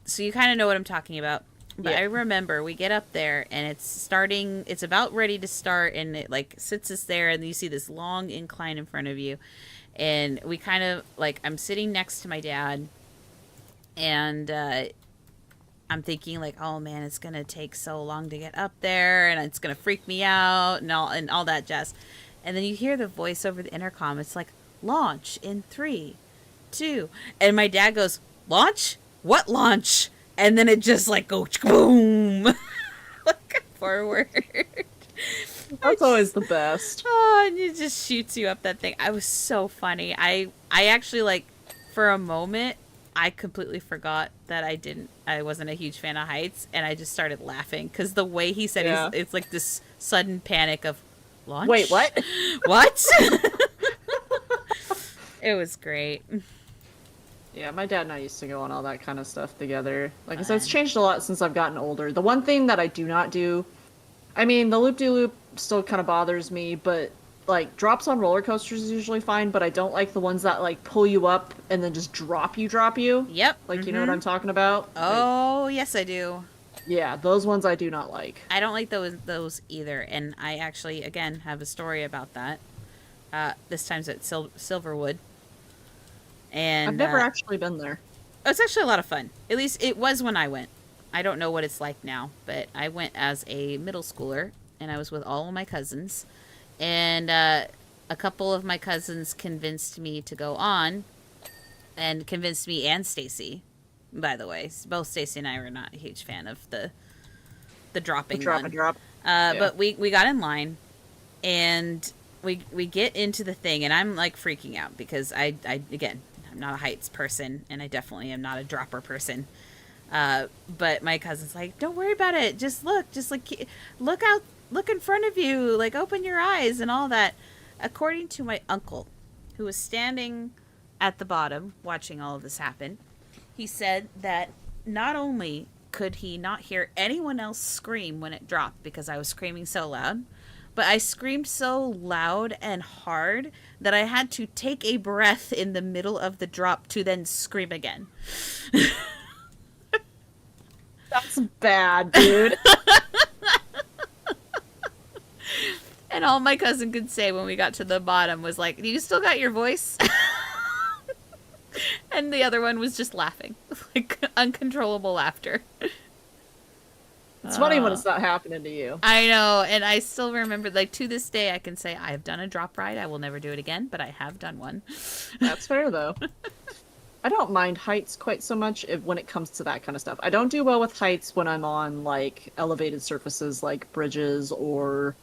So you kind of know what I'm talking about. But Yeah. I remember we get up there and it's about ready to start, and it like sits us there, and you see this long incline in front of you. And we kind of like, I'm sitting next to my dad, and I'm thinking like, oh man, it's gonna take so long to get up there, and it's gonna freak me out, and all that jazz. And then you hear the voice over the intercom. It's like, launch in 3, 2, and my dad goes, launch? What launch? And then it just like goes boom, like forward. That's always the best. Oh, and it just shoots you up that thing. I was so funny. I actually like, for a moment, I completely forgot that I wasn't a huge fan of heights, and I just started laughing because the way he said it's like this sudden panic of launch. Wait, what? What? It was great. Yeah, my dad and I used to go on all that kind of stuff together. Like I said, it's changed a lot since I've gotten older. The one thing that I do not do, I mean, the loop-de-loop still kind of bothers me, but like drops on roller coasters is usually fine, but I don't like the ones that like pull you up and then just drop you. Yep. Like, you know what I'm talking about? Oh, yes, I do. Yeah, those ones I do not like. I don't like those either, and I actually, again, have a story about that. This time's at Silverwood. And I've never actually been there. it's actually a lot of fun. At least it was when I went. I don't know what it's like now, but I went as a middle schooler, and I was with all of my cousins, and a couple of my cousins convinced me to go on, and convinced me and Stacy. By the way, both Stacy and I were not a huge fan of the dropping drop one. and drop. Yeah. But we got in line, and we get into the thing, and I'm like freaking out because I again, I'm not a heights person, and I definitely am not a dropper person. But my cousin's like, don't worry about it. Just like look out, look in front of you, like open your eyes and all that. According to my uncle, who was standing at the bottom watching all of this happen, he said that not only could he not hear anyone else scream when it dropped because I was screaming so loud, but I screamed so loud and hard that I had to take a breath in the middle of the drop to then scream again. That's bad, dude. And all my cousin could say when we got to the bottom was like, "You still got your voice?" And the other one was just laughing. Like uncontrollable laughter. It's funny when it's not happening to you. I know, and I still remember, like, to this day, I can say I have done a drop ride. I will never do it again, but I have done one. That's fair, though. I don't mind heights quite so much when it comes to that kind of stuff. I don't do well with heights when I'm on, like, elevated surfaces like bridges or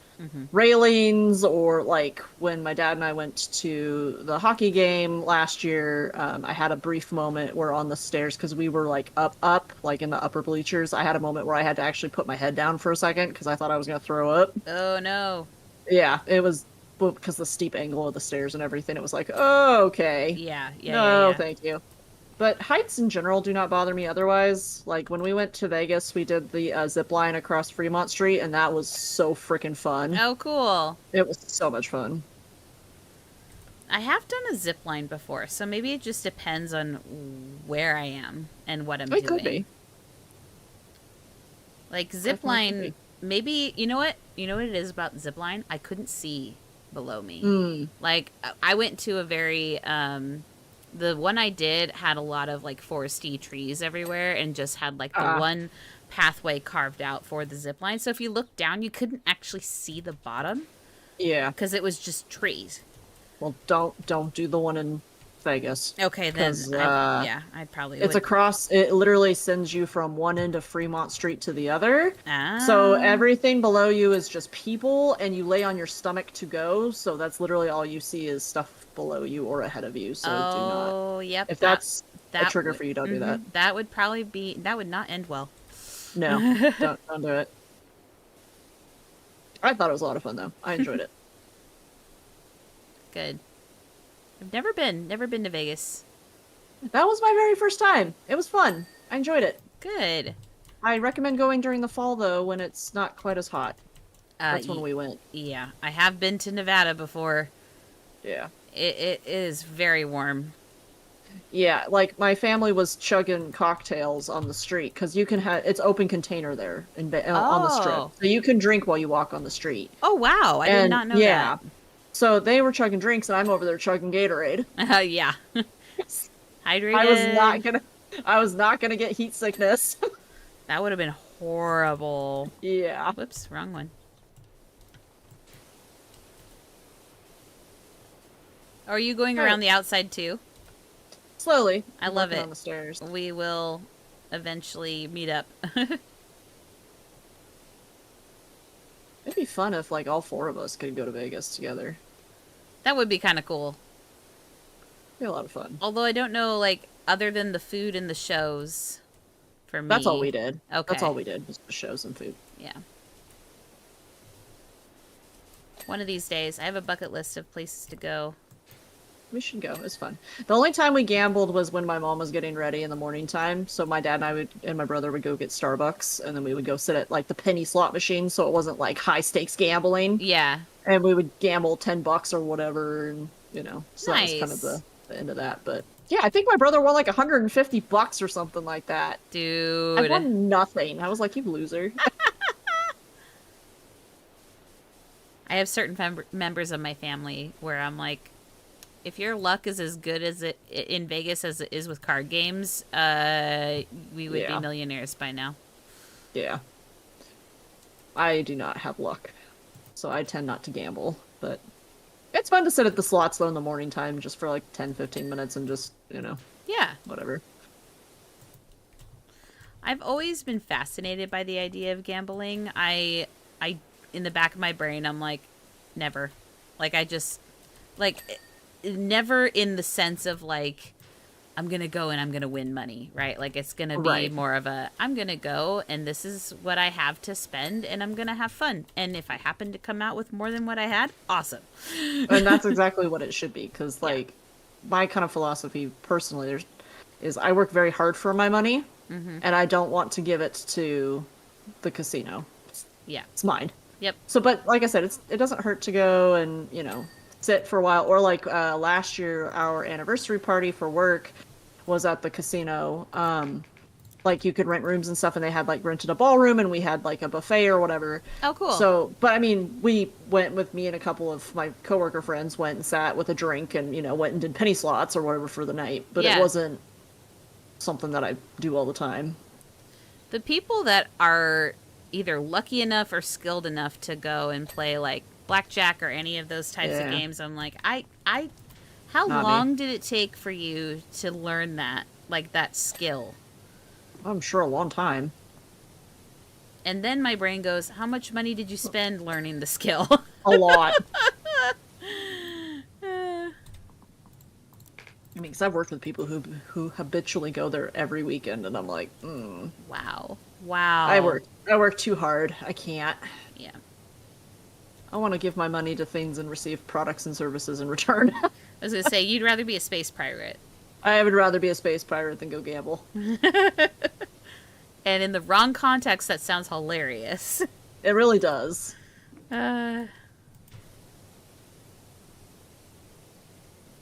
railings, or, like, when my dad and I went to the hockey game last year, I had a brief moment where on the stairs, because we were, like, up, like, in the upper bleachers, I had a moment where I had to actually put my head down for a second because I thought I was going to throw up. Oh, no. Yeah, it was because the steep angle of the stairs and everything. It was like, oh, okay. Yeah. Thank you. But heights in general do not bother me otherwise. Like, when we went to Vegas, we did the zip line across Fremont Street, and that was so freaking fun. Oh, cool. It was so much fun. I have done a zip line before, so maybe it just depends on where I am and what I'm doing. It could be. Like, zip line, maybe, you know what? You know what it is about zip line? I couldn't see below me. Like, I went to a very... the one I did had a lot of, like, foresty trees everywhere and just had, like, the one pathway carved out for the zip line. So if you look down, you couldn't actually see the bottom. Yeah. Because it was just trees. Well, don't do the one in Vegas. Okay, then. I probably would. It's across, it literally sends you from one end of Fremont Street to the other. Ah. So everything below you is just people, and you lay on your stomach to go. So that's literally all you see is stuff below you or ahead of you. So do not. Oh, yep. If that's a trigger for you, don't do that. That would probably be, that would not end well. No, don't do it. I thought it was a lot of fun, though. I enjoyed it. Good. I've never been to Vegas. That was my very first time. It was fun. I enjoyed it. Good. I recommend going during the fall, though, when it's not quite as hot. That's when we went. Yeah, I have been to Nevada before. Yeah. It is very warm. Yeah, like, my family was chugging cocktails on the street, because you can have, it's open container there on the strip. So you can drink while you walk on the street. Oh, wow. I did not know that. So they were chugging drinks, and I'm over there chugging Gatorade. Yeah. Hydrated. I was not gonna get heat sickness. That would have been horrible. Yeah. Whoops, wrong one. Are you going around the outside too? Slowly. I love it. On the stairs. We will eventually meet up. It'd be fun if, like, all four of us could go to Vegas together. That would be kind of cool. It'd be a lot of fun. Although I don't know, like, other than the food and the shows, for me. That's all we did. Okay. That's all we did, was the shows and food. Yeah. One of these days, I have a bucket list of places to go. We should go. It's fun. The only time we gambled was when my mom was getting ready in the morning time. So my dad and my brother would go get Starbucks, and then we would go sit at, like, the penny slot machine, so it wasn't, like, high stakes gambling. Yeah. And we would gamble $10 or whatever, and, you know, so nice. That was kind of the end of that. But yeah, I think my brother won like $150 or something like that. Dude. I won nothing. I was like, you loser. I have certain members of my family where I'm like, if your luck is as good as in Vegas as it is with card games, we would be millionaires by now. Yeah. I do not have luck, so I tend not to gamble. But it's fun to sit at the slots though in the morning time just for like 10-15 minutes and just, Yeah. whatever. I've always been fascinated by the idea of gambling. I, in the back of my brain, I'm like, never. Like, I just, like, never in the sense of, like, I'm going to go and I'm going to win money, right? Like, it's going to be Right. more of a, I'm going to go and this is what I have to spend and I'm going to have fun. And if I happen to come out with more than what I had, awesome. And that's exactly what it should be, because Yeah. like my kind of philosophy personally is I work very hard for my money, and I don't want to give it to the casino. Yeah. It's mine. Yep. So, but like I said, it doesn't hurt to go and sit for a while. Or like last year, our anniversary party for work was at the casino. Like you could rent rooms and stuff, and they had like rented a ballroom, and we had like a buffet or whatever. Oh, cool. So, but I mean, we went with me and a couple of my coworker friends went and sat with a drink, and went and did penny slots or whatever for the night. But Yeah. it wasn't something that I do all the time. The people that are either lucky enough or skilled enough to go and play like blackjack or any of those types of Yeah. games, I'm like, how Not me. long did it take for you to learn that, like that skill? I'm sure a long time. And then my brain goes, how much money did you spend learning the skill? A lot. I mean, because I've worked with people who habitually go there every weekend, and I'm like, Wow. Wow. I work too hard. I can't. Yeah. I want to give my money to things and receive products and services in return. I was going to say, you'd rather be a space pirate. I would rather be a space pirate than go gamble. And in the wrong context, that sounds hilarious. It really does. Uh,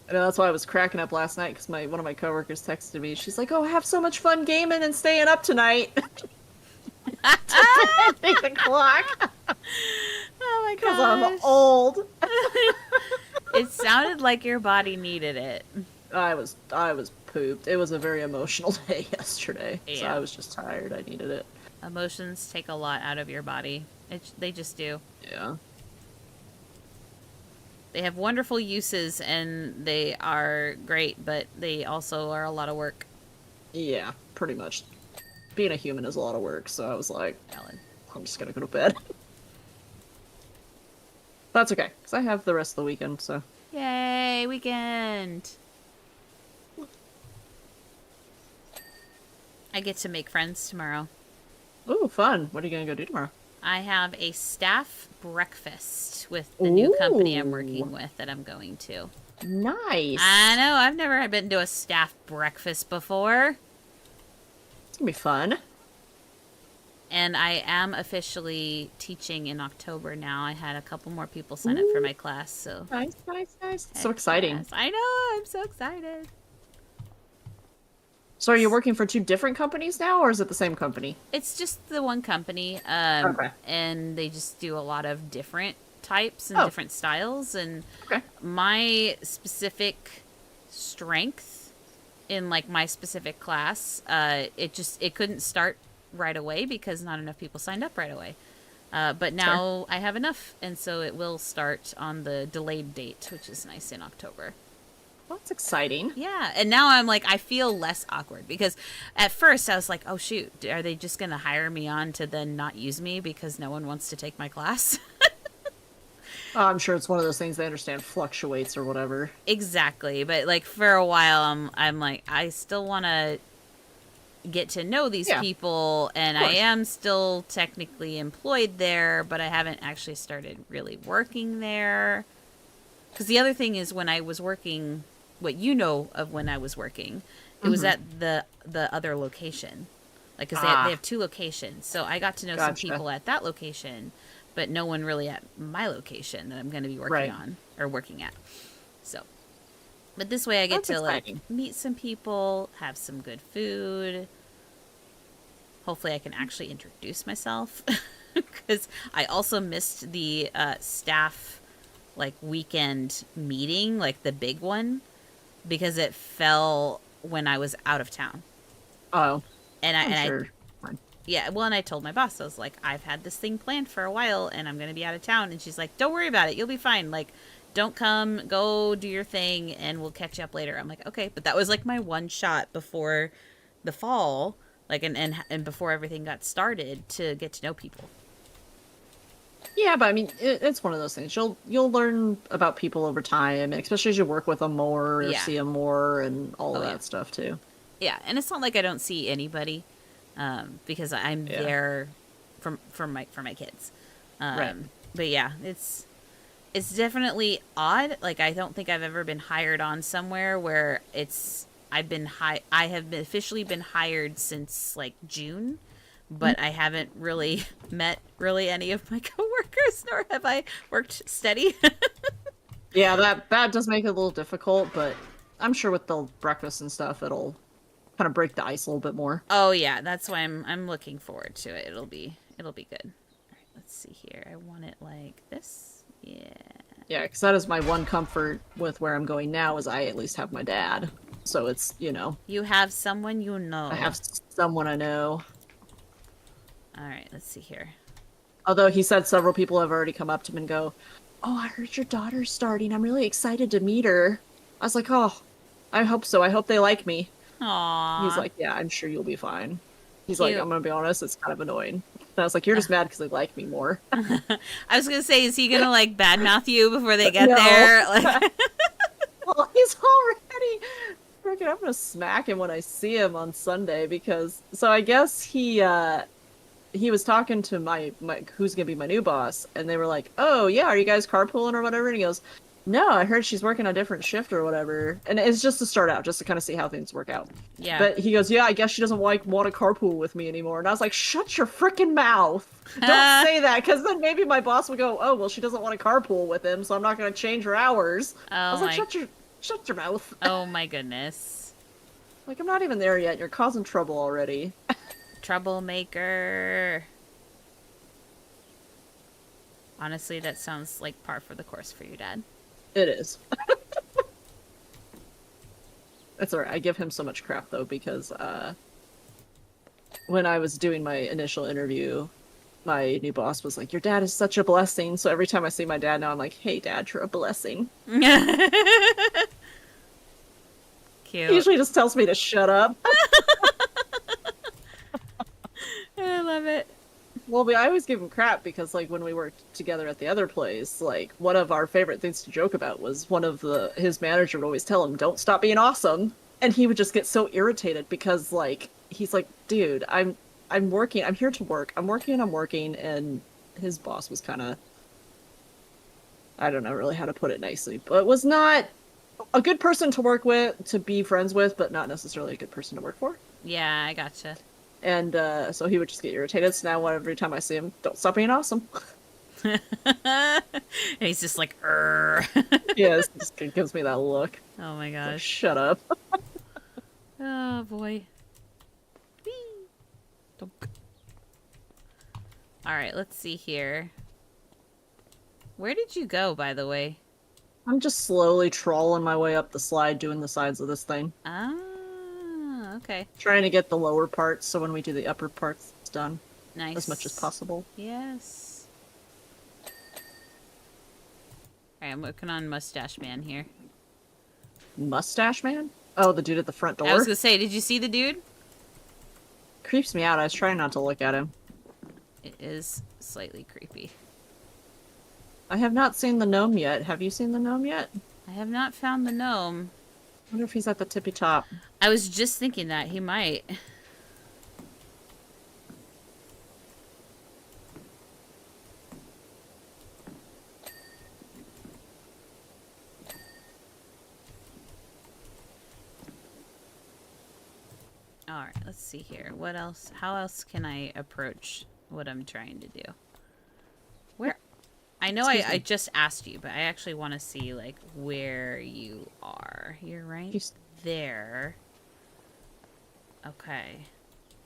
I know that's why I was cracking up last night because one of my coworkers texted me. She's like, "Oh, I have so much fun gaming and staying up tonight." 8 o'clock. Oh my Because I'm gosh. old. It sounded like your body needed it. I was pooped. It was a very emotional day yesterday. So Yeah. I was just tired. I needed it. Emotions take a lot out of your body. They just do. Yeah. They have wonderful uses and they are great, but they also are a lot of work. Yeah, pretty much. Being a human is a lot of work, so I was like, Ellen. I'm just gonna go to bed. That's okay, because I have the rest of the weekend, so. Yay, weekend. I get to make friends tomorrow. Ooh, fun. What are you gonna go do tomorrow? I have a staff breakfast with the new company I'm Ooh. working with that I'm going to. Nice. I know, I've never been to a staff breakfast before. It's gonna be fun. And I am officially teaching in October now. I had a couple more people sign up for my class, so. Nice, nice, nice. So Heck exciting. yes. I know, I'm so excited. So are you working for two different companies now, or is it the same company? It's just the one company, Okay. and they just do a lot of different types and Oh. different styles. And Okay. my specific strength in like my specific class, it couldn't start right away because not enough people signed up right away. But now I have enough, and so it will start on the delayed date, which is nice in October. Well, that's exciting. Yeah, and now I'm like, I feel less awkward because at first I was like, oh shoot, are they just going to hire me on to then not use me because no one wants to take my class? I'm sure it's one of those things they understand fluctuates or whatever. Exactly, but like for a while I'm like, I still want to get to know these Yeah, people, and of I course. am still technically employed there, but I haven't actually started really working there. Because the other thing is when I was working, what you know of when I was working, it was at the other location. Like, because they have two locations. So I got to know some Gotcha. people at that location, but no one really at my location that I'm going to be working Right. on or working at. So, but this way I get That's to exciting. like meet some people, have some good food. Hopefully I can actually introduce myself because I also missed the staff like weekend meeting, like the big one, because it fell when I was out of town. Oh, And I'm I sure. Fine. Yeah, well, and I told my boss, I was like, I've had this thing planned for a while, and I'm going to be out of town. And she's like, don't worry about it. You'll be fine. Like, don't come. Go do your thing, and we'll catch you up later. I'm like, okay. But that was, like, my one shot before the fall, like, and before everything got started to get to know people. Yeah, but I mean, it's one of those things. You'll learn about people over time, and especially as you work with them more or Yeah. see them more and all of Oh, that yeah. stuff, too. Yeah, and it's not like I don't see anybody, because I'm Yeah. there for my kids. Right. But yeah, it's definitely odd. Like, I don't think I've ever been hired on somewhere where I have been officially been hired since like June, but I haven't really met really any of my coworkers, nor have I worked steady. Yeah, that does make it a little difficult, but I'm sure with the breakfast and stuff, it'll kind of break the ice a little bit more. Oh yeah, that's why I'm looking forward to it. It'll be good. All right, let's see here. I want it like this. Yeah. Yeah, because that is my one comfort with where I'm going now is I at least have my dad. So it's, You have someone you know. I have someone I know. All right, let's see here. Although he said several people have already come up to him and go, "Oh, I heard your daughter's starting. I'm really excited to meet her." I was like, "Oh, I hope so. I hope they like me." Aww. He's like, "Yeah, I'm sure you'll be fine." He's Cute. like, "I'm gonna be honest, it's kind of annoying." And I was like, "You're just mad because they like me more." I was gonna say, is he gonna like badmouth you before they get No. there? Like, Well, he's already freaking. I'm gonna smack him when I see him on Sunday because. So I guess he was talking to my who's gonna be my new boss, and they were like, "Oh yeah, are you guys carpooling or whatever?" And he goes, "No, I heard she's working a different shift or whatever." And it's just to start out, just to kind of see how things work out. yeah. But he goes, "Yeah, I guess she doesn't want to carpool with me anymore." And I was like, "Shut your freaking mouth! Don't say that, because then maybe my boss would go, oh well, she doesn't want to carpool with him, so I'm not gonna change her hours." I Oh was like, my. Shut your mouth!" Oh my goodness. Like, I'm not even there yet. You're causing trouble already. Troublemaker. Honestly, that sounds like par for the course for your dad. It is. That's alright. I give him so much crap though because when I was doing my initial interview, my new boss was like, "Your dad is such a blessing." So every time I see my dad now, I'm like, "Hey, Dad, you're a blessing." Cute. He usually just tells me to shut up. I love it. Well, I always give him crap because, like, when we worked together at the other place, like, one of our favorite things to joke about was his manager would always tell him, "Don't stop being awesome," and he would just get so irritated because, like, he's like, "Dude, I'm working. I'm here to work. I'm working," and his boss was kind of, I don't know really how to put it nicely, but was not a good person to work with, to be friends with, but not necessarily a good person to work for. Yeah, I gotcha. And so he would just get irritated. So now every time I see him, "Don't stop being awesome." And he's just like, "Urgh." Yeah, it just gives me that look. Oh my It's like, gosh. shut up. Oh boy. Whee! Dunk. All right, let's see here. Where did you go, by the way? I'm just slowly trawling my way up the slide, doing the sides of this thing. Ah, okay. Trying to get the lower parts, so when we do the upper parts, it's done. Nice. As much as possible. Yes. Alright, I'm working on Mustache Man here. Mustache Man? Oh, the dude at the front door? I was gonna say, did you see the dude? Creeps me out. I was trying not to look at him. It is slightly creepy. I have not seen the gnome yet. Have you seen the gnome yet? I have not found the gnome. I wonder if he's at the tippy top. I was just thinking that he might. Alright, let's see here. What else? How else can I approach what I'm trying to do? Where? I know I just asked you, but I actually want to see, like, where you are. You're right He's there. Okay.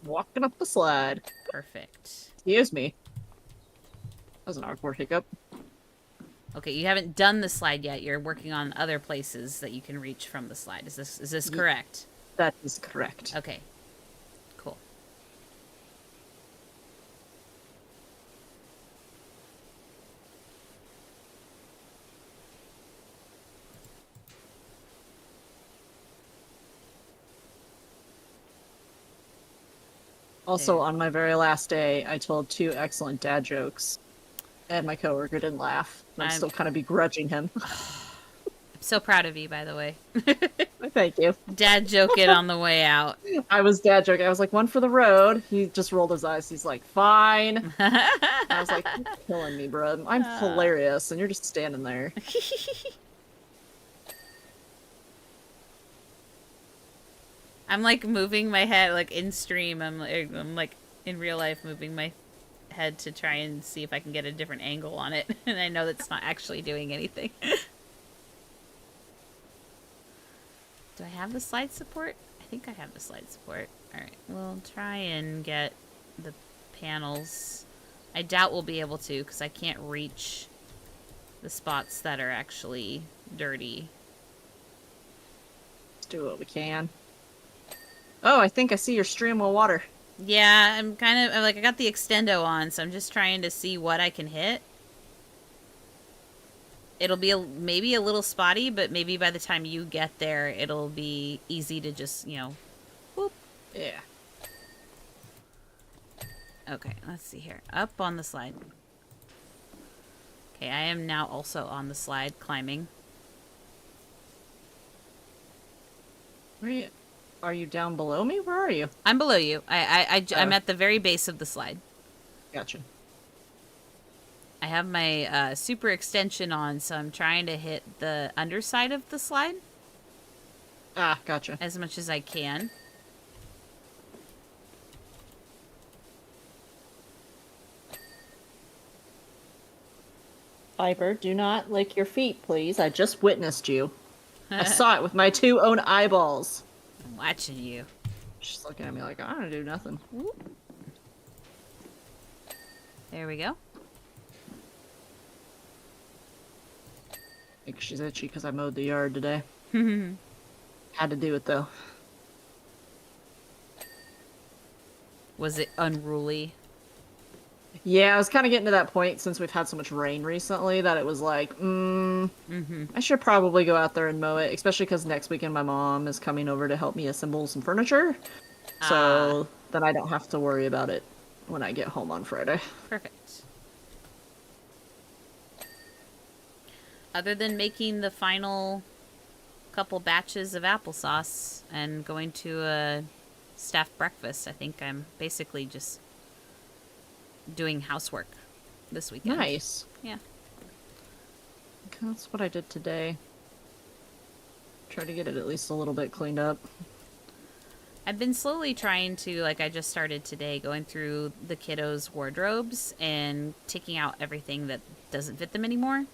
walking up the slide. Perfect. Excuse me. That was an awkward hiccup. Okay, you haven't done the slide yet. You're working on other places that you can reach from the slide. Is this correct? That is correct. Okay. Cool. Also, on my very last day, I told 2 excellent dad jokes, and my coworker didn't laugh. I'm I'm still kind of begrudging him. so proud of you, by the way. Thank you. Dad joke it on the way out. I was dad joking. I was like, one for the road. He just rolled his eyes. He's like, fine. I was like, you're killing me, bro. I'm hilarious, and you're just standing there. I'm like moving my head like in stream. I'm like in real life moving my head to try and see if I can get a different angle on it, and I know that's not actually doing anything. Do I have the slide support? I think I have the slide support. Alright, we'll try and get the panels. I doubt we'll be able to because I can't reach the spots that are actually dirty. Let's do what we can. Oh, I think I see your stream of water. Yeah, I'm kind of like I got the extendo on, so I'm just trying to see what I can hit. It'll be maybe a little spotty, but maybe by the time you get there, it'll be easy to just, whoop. Yeah. Okay, let's see here. Up on the slide. Okay, I am now also on the slide, climbing. Are you down below me? Where are you? I'm below you. I'm at the very base of the slide. Gotcha. I have my super extension on, so I'm trying to hit the underside of the slide. Ah, gotcha. As much as I can. Piper, do not lick your feet, please. I just witnessed you. I saw it with my 2 own eyeballs. I'm watching you. She's looking at me like, I don't do nothing. Whoop. There we go. I think she's itchy because I mowed the yard today. Had to do it, though. Was it unruly? Yeah, I was kind of getting to that point since we've had so much rain recently that it was like, I should probably go out there and mow it, especially because next weekend my mom is coming over to help me assemble some furniture. So then I don't have to worry about it when I get home on Friday. Perfect. Other than making the final couple batches of applesauce and going to a staff breakfast, I think I'm basically just doing housework this weekend. Nice. Yeah. Okay, that's what I did today. Try to get it at least a little bit cleaned up. I've been slowly trying to, like I just started today, going through the kiddos' wardrobes and taking out everything that doesn't fit them anymore.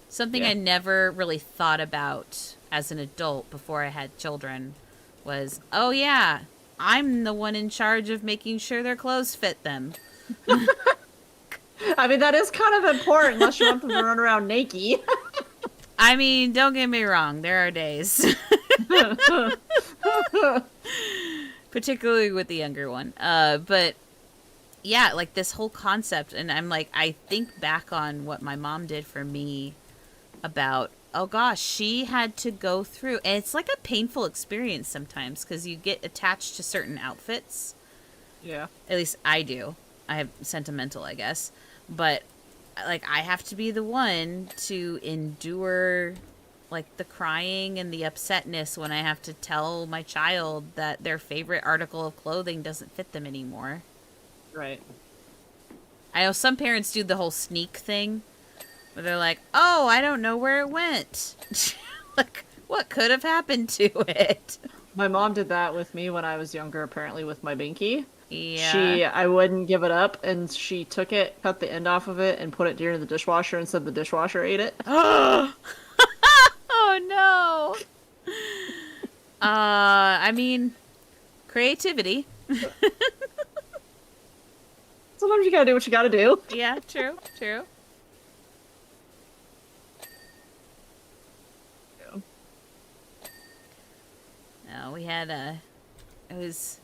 Something I never really thought about as an adult before I had children was, oh yeah, I'm the one in charge of making sure their clothes fit them. I mean, that is kind of important unless you want them to run around naked. I mean, don't get me wrong, there are days. Particularly with the younger one. But yeah, like this whole concept, and I'm like, I think back on what my mom did for me about, oh gosh, she had to go through, and it's like a painful experience sometimes because you get attached to certain outfits. Yeah. At least I do. I have sentimental, I guess. But like I have to be the one to endure like the crying and the upsetness when I have to tell my child that their favorite article of clothing doesn't fit them anymore. Right. I know some parents do the whole sneak thing where they're like, oh, I don't know where it went. Like, what could have happened to it? My mom did that with me when I was younger, apparently with my binky. Yeah. I wouldn't give it up, and she took it, cut the end off of it, and put it near the dishwasher and said the dishwasher ate it. Oh no. I mean, creativity. Sometimes you gotta do what you gotta do. Yeah, true. Yeah. No, we had it was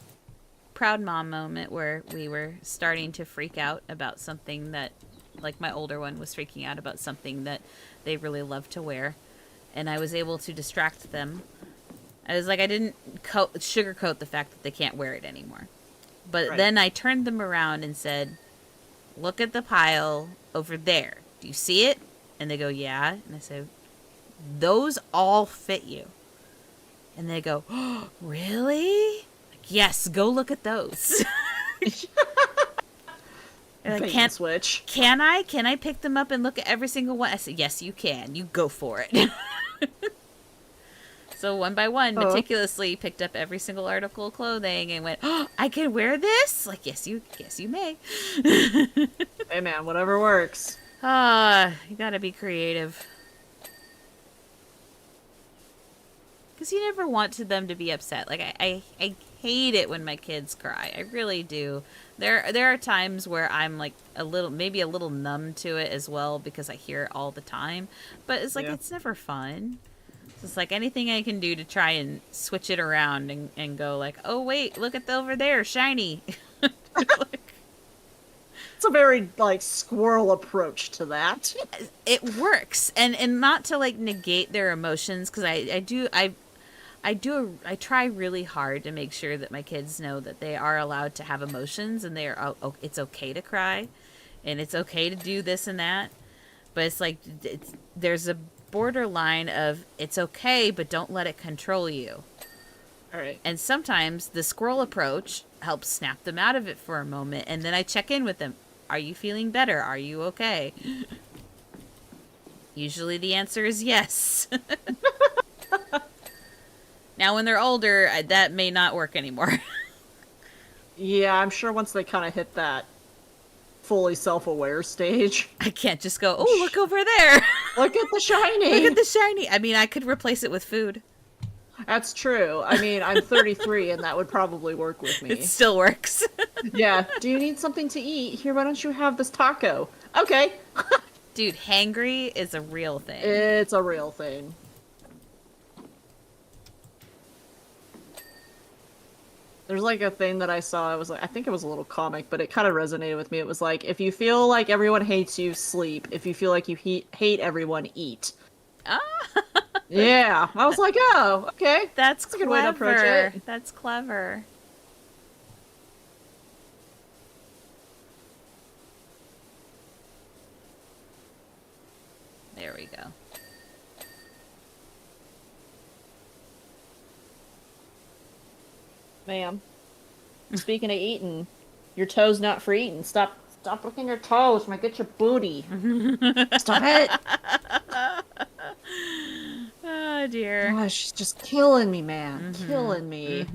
proud mom moment where we were starting to freak out about something that, like my older one was freaking out about something that they really love to wear, and I was able to distract them. I was like, I didn't sugarcoat the fact that they can't wear it anymore. But then I turned them around and said, look at the pile over there. Do you see it? And they go, yeah. And I said, those all fit you. And they go, oh, really? Like, yes, go look at those. Like, switch. Can I? Can I pick them up and look at every single one? I said, yes, you can. You go for it. So one by one, meticulously picked up every single article of clothing and went, oh, I can wear this? Like, yes, you may. Hey, man, whatever works. You gotta be creative. Because you never want them to be upset. Like, I hate it when my kids cry. I really do. There are times where I'm, like, maybe a little numb to it as well because I hear it all the time. But it's like, it's never fun. It's like anything I can do to try and switch it around and go like, oh, wait, look at over there, shiny. It's a very, like, squirrel approach to that. It works. And not to, like, negate their emotions, because I try really hard to make sure that my kids know that they are allowed to have emotions and it's okay to cry and it's okay to do this and that. But it's like, there's a borderline of it's okay, but don't let it control you. All right. And sometimes the squirrel approach helps snap them out of it for a moment. And then I check in with them. Are you feeling better? Are you okay? Usually the answer is yes. Now, when they're older, that may not work anymore. Yeah, I'm sure once they kind of hit that fully self-aware stage. I can't just go, oh, look over there. Look at the shiny. Look at the shiny. I mean, I could replace it with food. That's true. I mean, I'm 33 and that would probably work with me. It still works. Yeah. Do you need something to eat? Here, why don't you have this taco? Okay. Dude, hangry is a real thing. It's a real thing. There's like a thing that I saw. It was like, I think it was a little comic, but it kind of resonated with me. It was like, if you feel like everyone hates you, sleep. If you feel like you hate everyone, eat. Ah. Yeah. I was like, oh, okay. That's a good way to approach it. That's clever. There we go. Ma'am, speaking of eating, your toes not for eating. Stop looking at your toes. Might get your booty. Stop it. Oh, dear. Gosh, she's just killing me, man. Killing me.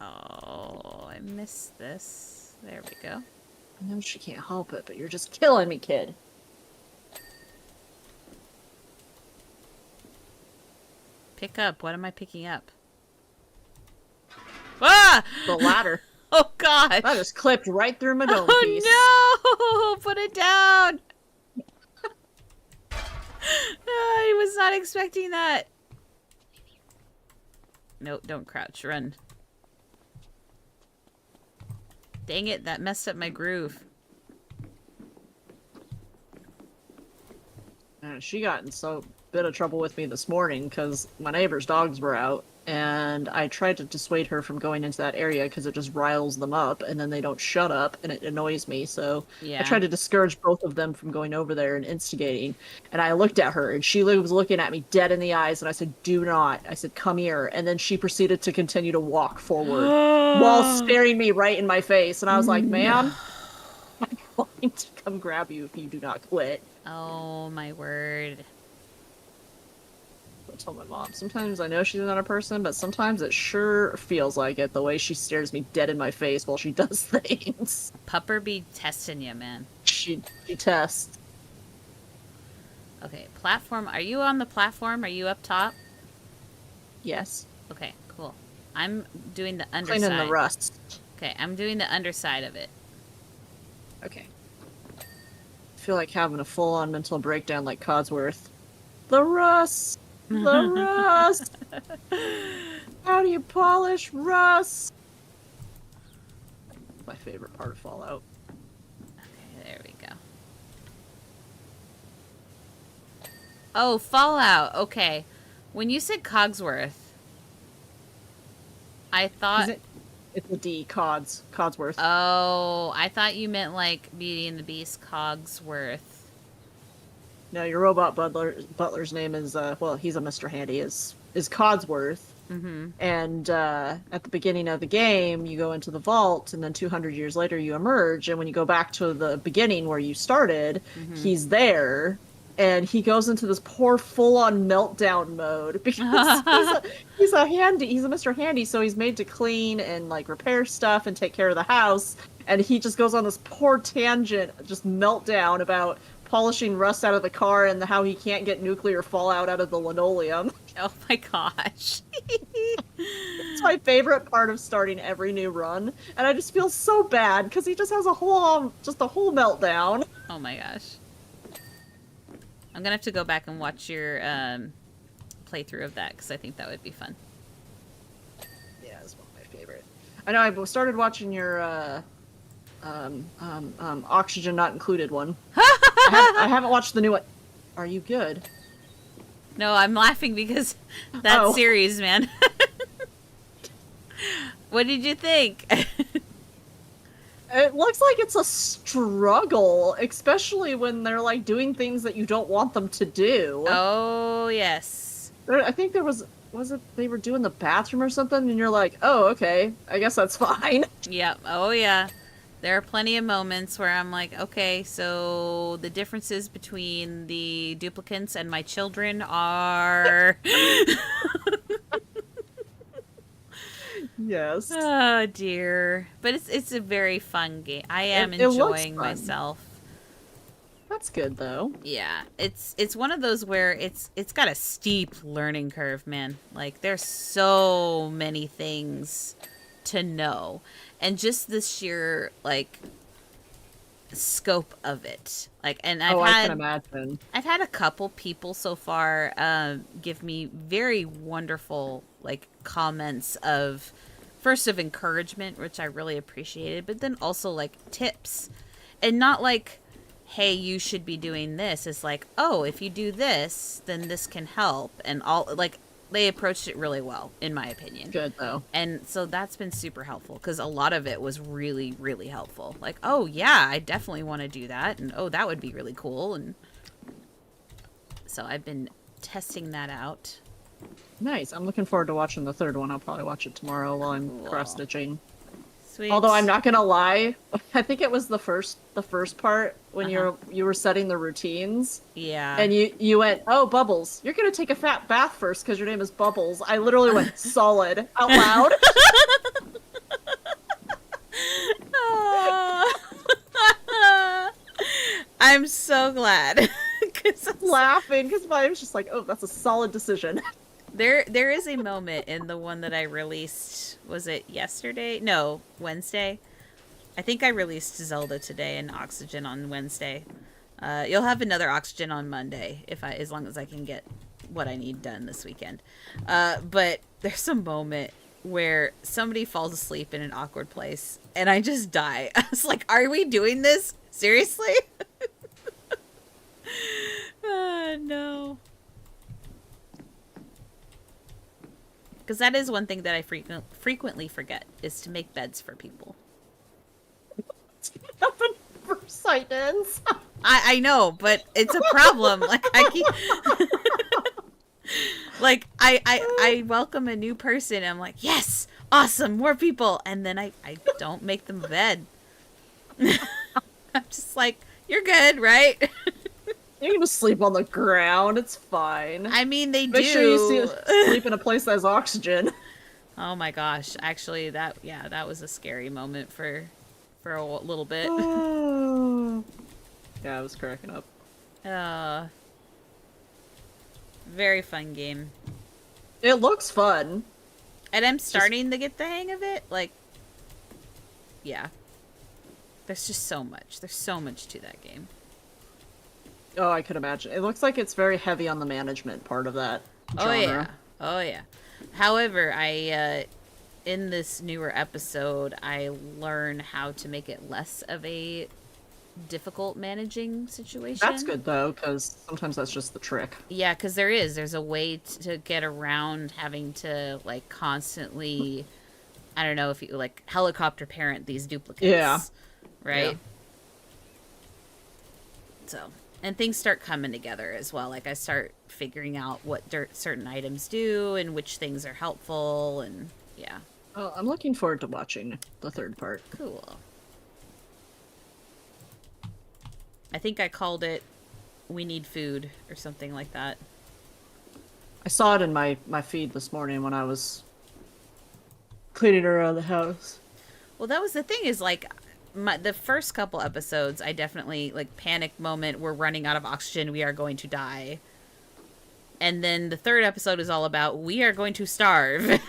Oh, I missed this. There we go. I know she can't help it, but you're just killing me, kid. Pick up. What am I picking up? Ah! The ladder. Oh, God. That just clipped right through my dome piece. Oh, no! Put it down! I was not expecting that. Nope, don't crouch. Run. Dang it, that messed up my groove. She got in so bit of trouble with me this morning because my neighbor's dogs were out, and I tried to dissuade her from going into that area because it just riles them up, and then they don't shut up, and it annoys me. So I tried to discourage both of them from going over there and instigating. And I looked at her, and she was looking at me dead in the eyes, and I said, "Do not." I said, "Come here." And then she proceeded to continue to walk forward while staring me right in my face. And I was like, "Ma'am, I'm going to come grab you if you do not quit." Oh, my word. I told my mom, sometimes I know she's not a person, but sometimes it sure feels like it, the way she stares me dead in my face while she does things. Pupper be testing you, man. She tests. Okay, platform. Are you on the platform? Are you up top? Yes. Okay, cool. I'm doing the underside. Cleaning the rust. Okay, I'm doing the underside of it. Okay. I feel like having a full-on mental breakdown like Codsworth. The rust! The rust! How do you polish rust? My favorite part of Fallout. Okay, there we go. Oh, Fallout. Okay. When you said Cogsworth, I thought... It's a D, Codsworth. Oh, I thought you meant like Beauty and the Beast Cogsworth. No, your robot butler's name is, well, he's a Mr. Handy, is Codsworth. Mm-hmm. And at the beginning of the game, you go into the vault, and then 200 years later, you emerge. And when you go back to the beginning where you started, he's there, and he goes into this poor full-on meltdown mode because he's a Mr. Handy, so he's made to clean and like repair stuff and take care of the house. And he just goes on this poor tangent, just meltdown about polishing rust out of the car and how he can't get nuclear fallout out of the linoleum. Oh my gosh. It's my favorite part of starting every new run, and I just feel so bad because he just has a whole meltdown. Oh my gosh. I'm gonna have to go back and watch your playthrough of that because I think that would be fun. Yeah, it's one of my favorite. I know I started watching your Oxygen Not Included one. I haven't watched the new one. Are you good? No, I'm laughing because that series, man. What did you think? It looks like it's a struggle, especially when they're like doing things that you don't want them to do. Oh, yes. I think there was it they were doing the bathroom or something, and you're like, oh, okay, I guess that's fine. Yep. Oh, yeah. There are plenty of moments where I'm like, okay, so the differences between the duplicants and my children are... Yes. Oh, dear. But it's a very fun game. I am enjoying myself. That's good, though. Yeah. It's one of those where it's got a steep learning curve, man. Like, there's so many things to know. And just the sheer, like, scope of it. Like, and I can imagine. I've had a couple people so far give me very wonderful, like, comments of, first of encouragement, which I really appreciated, but then also, like, tips. And not like, hey, you should be doing this. It's like, oh, if you do this, then this can help. And all, like, they approached it really well, in my opinion. Good, though. And so that's been super helpful, because a lot of it was really, really helpful. Like, oh, yeah, I definitely want to do that. And, oh, that would be really cool. And so I've been testing that out. Nice. I'm looking forward to watching the third one. I'll probably watch it tomorrow while I'm cross-stitching. Sweet. Although I'm not gonna lie, I think it was the first part when you were setting the routines. Yeah. And you went, oh, Bubbles, you're gonna take a fat bath first because your name is Bubbles. I literally went solid out loud. I'm so glad. Laughing because I was just like, oh, that's a solid decision. There is a moment in the one that I released, was it yesterday? No, Wednesday. I think I released Zelda today and Oxygen on Wednesday. You'll have another Oxygen on Monday as long as I can get what I need done this weekend. But there's a moment where somebody falls asleep in an awkward place and I just die. I was like, are we doing this? Seriously? No. Because that is one thing that I frequently forget, is to make beds for people. Nothing for sight ends. I know, but it's a problem. Like, I keep... like, I welcome a new person, and I'm like, yes, awesome, more people. And then I don't make them a bed. I'm just like, you're good, right? You can just sleep on the ground. It's fine. I mean, they do. Make sure you sleep in a place that has oxygen. Oh my gosh. Actually, that was a scary moment for a little bit. Yeah, I was cracking up. Very fun game. It looks fun. And I'm starting to get the hang of it. Like, yeah. There's just so much. There's so much to that game. Oh, I could imagine. It looks like it's very heavy on the management part of that genre. Oh, yeah. Oh, yeah. However, in this newer episode, I learn how to make it less of a difficult managing situation. That's good, though, because sometimes that's just the trick. Yeah, because there's a way to get around having to, like, constantly I don't know if you like helicopter parent these duplicates. Yeah. Right? Yeah. So, and things start coming together as well. Like I start figuring out what certain items do and which things are helpful, and yeah. Well, I'm looking forward to watching the third part. Cool. I think I called it "We Need Food" or something like that. I saw it in my feed this morning when I was cleaning around the house. Well, that was the thing is like the first couple episodes, I definitely like panic moment. We're running out of oxygen. We are going to die. And then the third episode is all about we are going to starve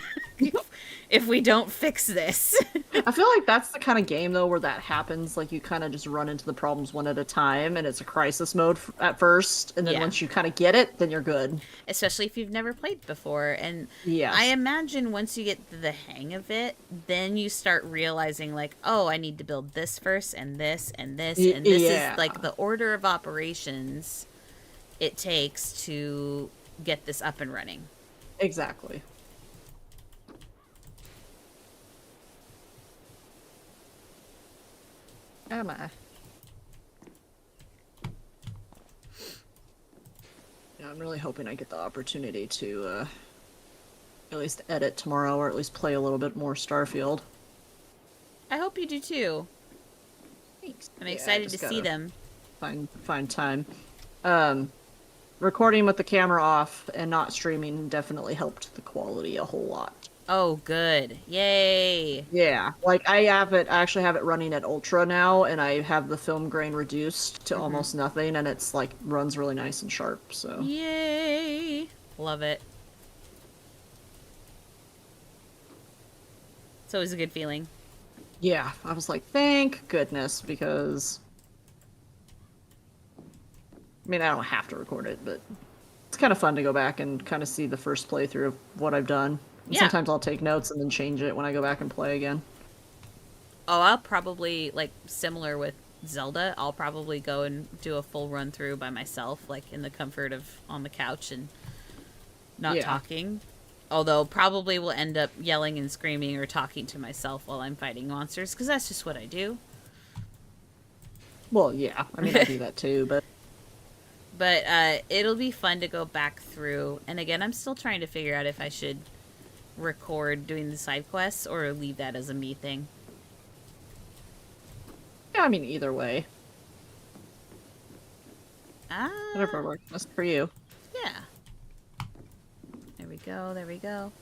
if we don't fix this. I feel like that's the kind of game though where that happens. Like you kind of just run into the problems one at a time, and it's a crisis mode at first, and then once you kind of get it, then you're good. Especially if you've never played before. And yes. I imagine once you get the hang of it, then you start realizing like, oh, I need to build this first, and this, and this, and this is like the order of operations it takes to get this up and running. Exactly. Am I? Yeah, I'm really hoping I get the opportunity to at least edit tomorrow, or at least play a little bit more Starfield. I hope you do too. Thanks. I'm excited to see them. Find time. Recording with the camera off and not streaming definitely helped the quality a whole lot. Oh, good. Yay. Yeah, like I actually have it running at ultra now, and I have the film grain reduced to almost nothing, and it's like runs really nice and sharp, so. Yay. Love it. It's always a good feeling. Yeah, I was like, thank goodness, because I mean, I don't have to record it, but it's kind of fun to go back and kind of see the first playthrough of what I've done. And sometimes I'll take notes and then change it when I go back and play again. Oh, I'll probably, like, similar with Zelda, I'll probably go and do a full run through by myself, like, in the comfort of on the couch and not talking. Although, probably will end up yelling and screaming or talking to myself while I'm fighting monsters, because that's just what I do. Well, yeah. I mean, I do that too, but... But it'll be fun to go back through. And again, I'm still trying to figure out if I should record doing the side quests or leave that as a me thing. Yeah, I mean, either way. Whatever works best for you. Yeah. There we go, there we go.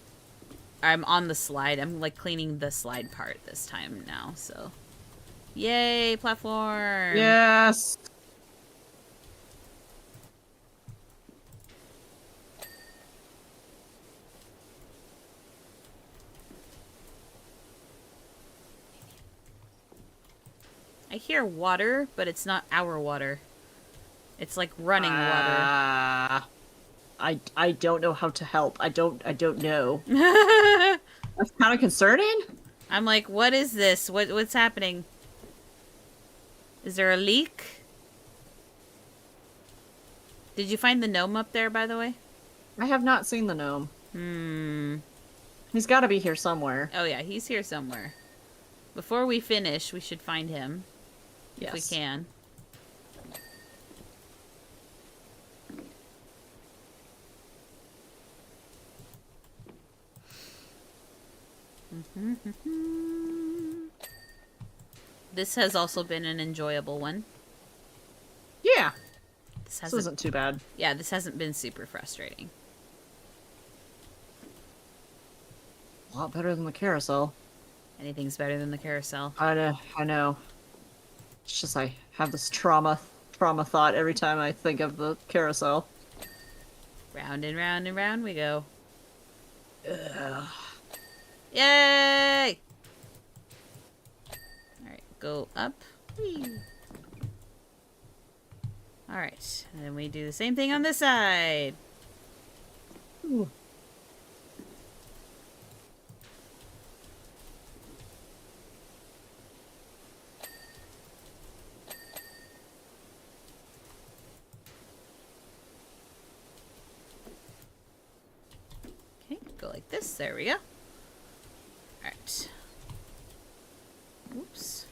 I'm on the slide. I'm, like, cleaning the slide part this time now, so... Yay, platform! Yes! I hear water, but it's not our water. It's like running water. I don't know how to help. I don't know. That's kind of concerning. I'm like, what is this? What's happening? Is there a leak? Did you find the gnome up there, by the way? I have not seen the gnome. He's got to be here somewhere. Oh yeah, he's here somewhere. Before we finish, we should find him. If we can. This has also been an enjoyable one. Yeah. This isn't too bad. Yeah, this hasn't been super frustrating. A lot better than the carousel. Anything's better than the carousel. I know. It's just I have this trauma thought every time I think of the carousel. Round and round and round we go. Ugh. Yay! Alright, go up. Whee. Alright, and then we do the same thing on this side. Ooh. Okay, go like this. There we go. Alright. right. Oops.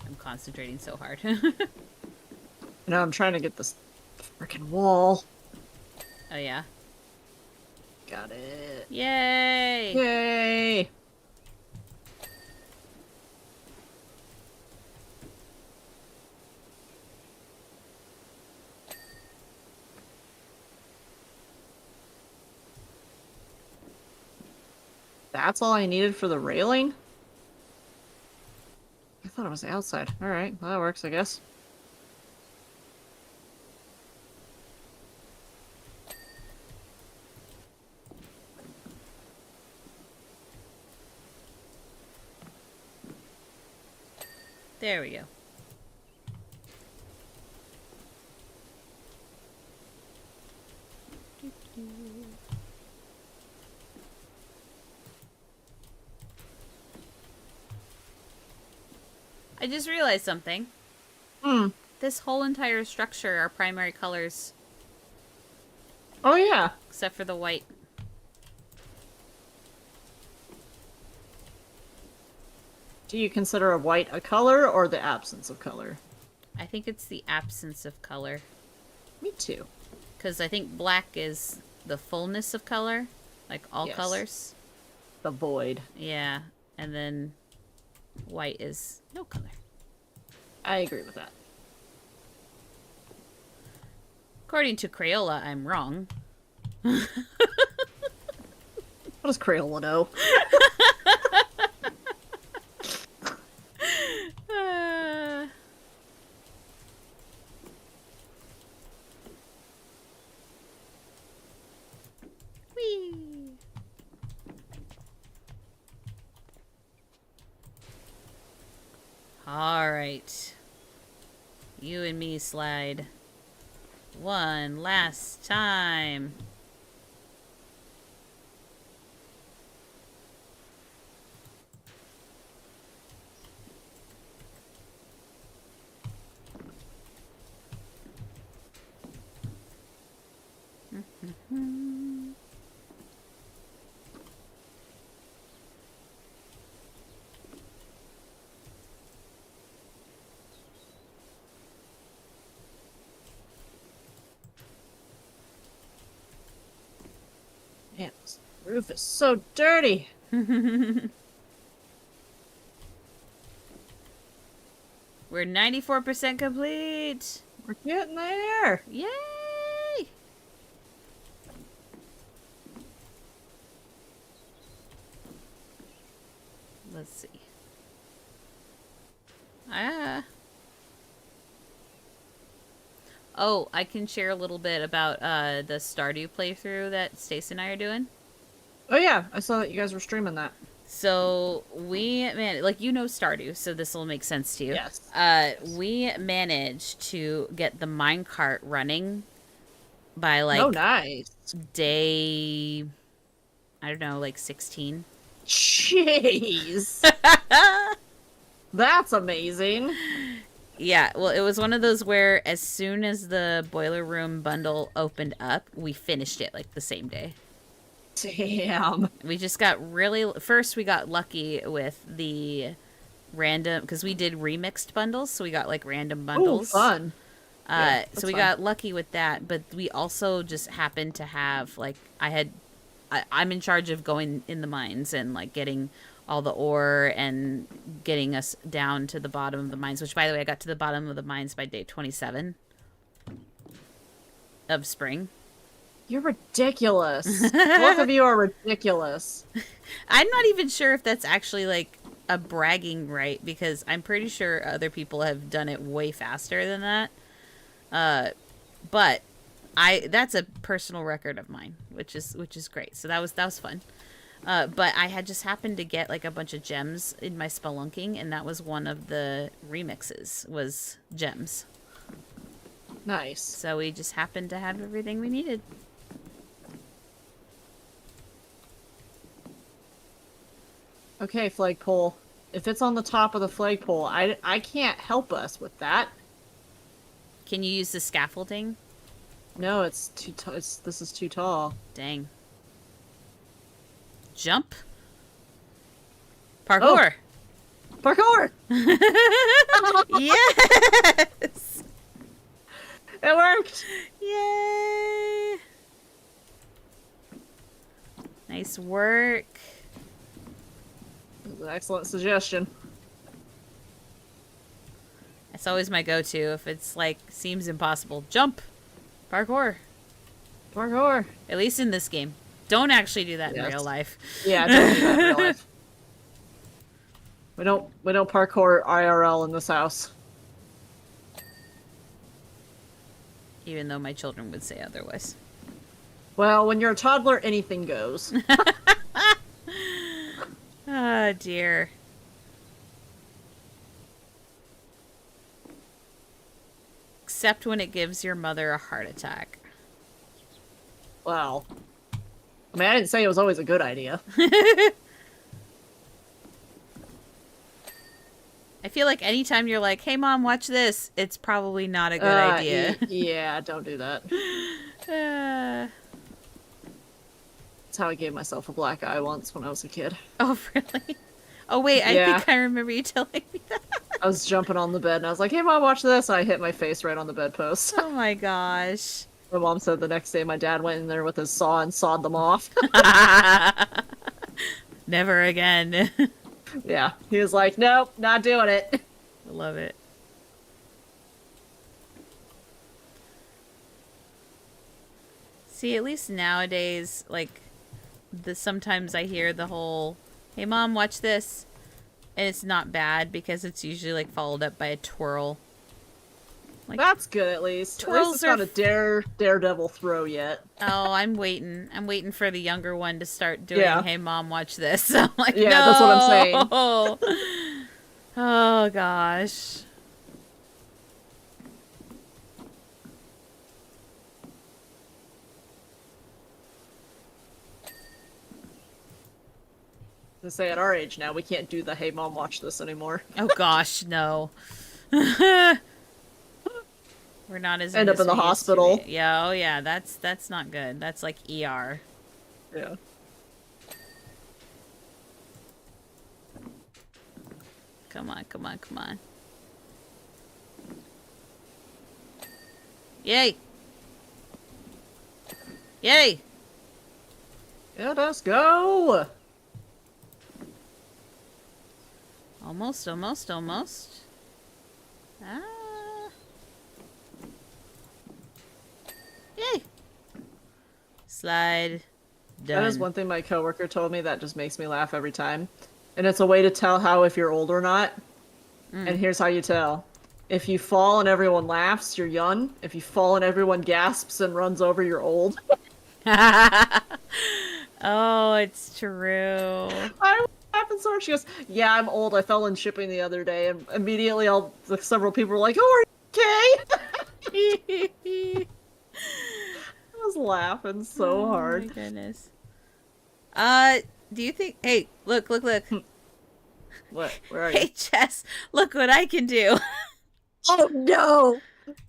I'm concentrating so hard. No, I'm trying to get this freaking wall. Oh, yeah? Got it. Yay! Yay! That's all I needed for the railing? I thought it was outside. Alright, well, that works, I guess. There we go. I just realized something. Hmm. This whole entire structure are primary colors, Oh, yeah. except for the white. Do you consider a white a color or the absence of color? I think it's the absence of color. Me too. Because I think black is the fullness of color, like all Yes. colors. The void. Yeah, and then white is no color. I agree with that. According to Crayola, I'm wrong. What does Crayola know? Whee! All right. You and me slide. One last time. Man, this roof is so dirty. We're 94% complete. We're getting there. Yay! Let's see. Oh, I can share a little bit about the Stardew playthrough that Stace and I are doing. Oh yeah, I saw that you guys were streaming that. So like you know Stardew, so this will make sense to you. Yes. We managed to get the minecart running by like Oh, nice. day, I don't know, like 16. Jeez. That's amazing. Yeah, well, it was one of those where as soon as the boiler room bundle opened up, we finished it like the same day. Damn. We just got first we got lucky with the random, because we did remixed bundles, so we got like random bundles. Ooh, fun. Yeah, So we got lucky with that, but we also just happened to have like I'm in charge of going in the mines and like getting all the ore and getting us down to the bottom of the mines, which by the way, I got to the bottom of the mines by day 27 of spring. You're ridiculous. Both of you are ridiculous. I'm not even sure if that's actually like a bragging right, because I'm pretty sure other people have done it way faster than that. But that's a personal record of mine, which is great. So that was fun. But I had just happened to get like a bunch of gems in my spelunking, and that was one of the remixes, was gems. Nice. So we just happened to have everything we needed. Okay, flagpole. If it's on the top of the flagpole, I can't help us with that. Can you use the scaffolding? No, it's too tall. This is too tall. Dang. Jump. Parkour. Oh, parkour! Yes! It worked! Yay! Nice work. That's an excellent suggestion. That's always my go-to if it's like seems impossible. Jump. Parkour. Parkour. At least in this game. Don't actually do that in Yes. real life. Yeah, don't do that in real life. We don't parkour IRL in this house. Even though my children would say otherwise. Well, when you're a toddler, anything goes. Oh dear. Except when it gives your mother a heart attack. Well, I mean, I didn't say it was always a good idea. I feel like anytime you're like, hey mom, watch this, it's probably not a good idea. Yeah, don't do that. That's how I gave myself a black eye once when I was a kid. Oh, really? Oh, wait, I Yeah. think I remember you telling me that. I was jumping on the bed and I was like, hey mom, watch this. And I hit my face right on the bedpost. Oh my gosh. My mom said the next day my dad went in there with his saw and sawed them off. Never again. Yeah, he was like, nope, not doing it. I love it. See, at least nowadays, like, sometimes I hear the whole, hey mom, watch this. And it's not bad because it's usually, like, followed up by a twirl. Like, That's good at least. Twirls At least are it's not a daredevil throw yet. oh, I'm waiting. I'm waiting for the younger one to start doing, Yeah. hey mom, watch this. I'm like, Yeah, no! that's what I'm saying. Oh, gosh. To say at our age now, we can't do the hey mom watch this anymore. Oh, gosh, no. We're not as End up in the as we used to hospital. be. Yeah, oh yeah, that's not good. That's like ER. Yeah. Come on, come on, come on. Yay! Yay! Yeah, let's go! Almost, almost, almost. Ah. Yay! Slide. Done. That is one thing my coworker told me that just makes me laugh every time. And it's a way to tell how if you're old or not. And here's how you tell. If you fall and everyone laughs, you're young. If you fall and everyone gasps and runs over, you're old. Oh, it's true. I happened so hard. She goes, yeah, I'm old. I fell in shipping the other day. And immediately several people were like, oh, are you okay? I was laughing so hard. Oh my goodness. Do you think? Hey, look, look, look. What? Where are you? Hey, Jess, look what I can do. Oh, no!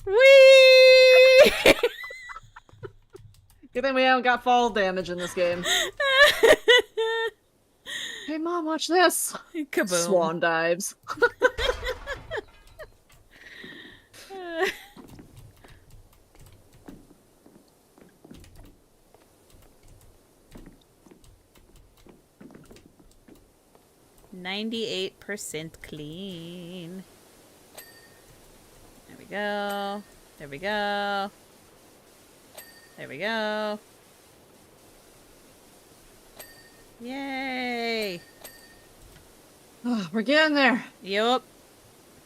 Whee! Good thing we haven't got fall damage in this game. Hey, Mom, watch this! Kaboom. Swan dives. 98% clean. There we go. There we go. There we go. Yay! We're getting there. Yup.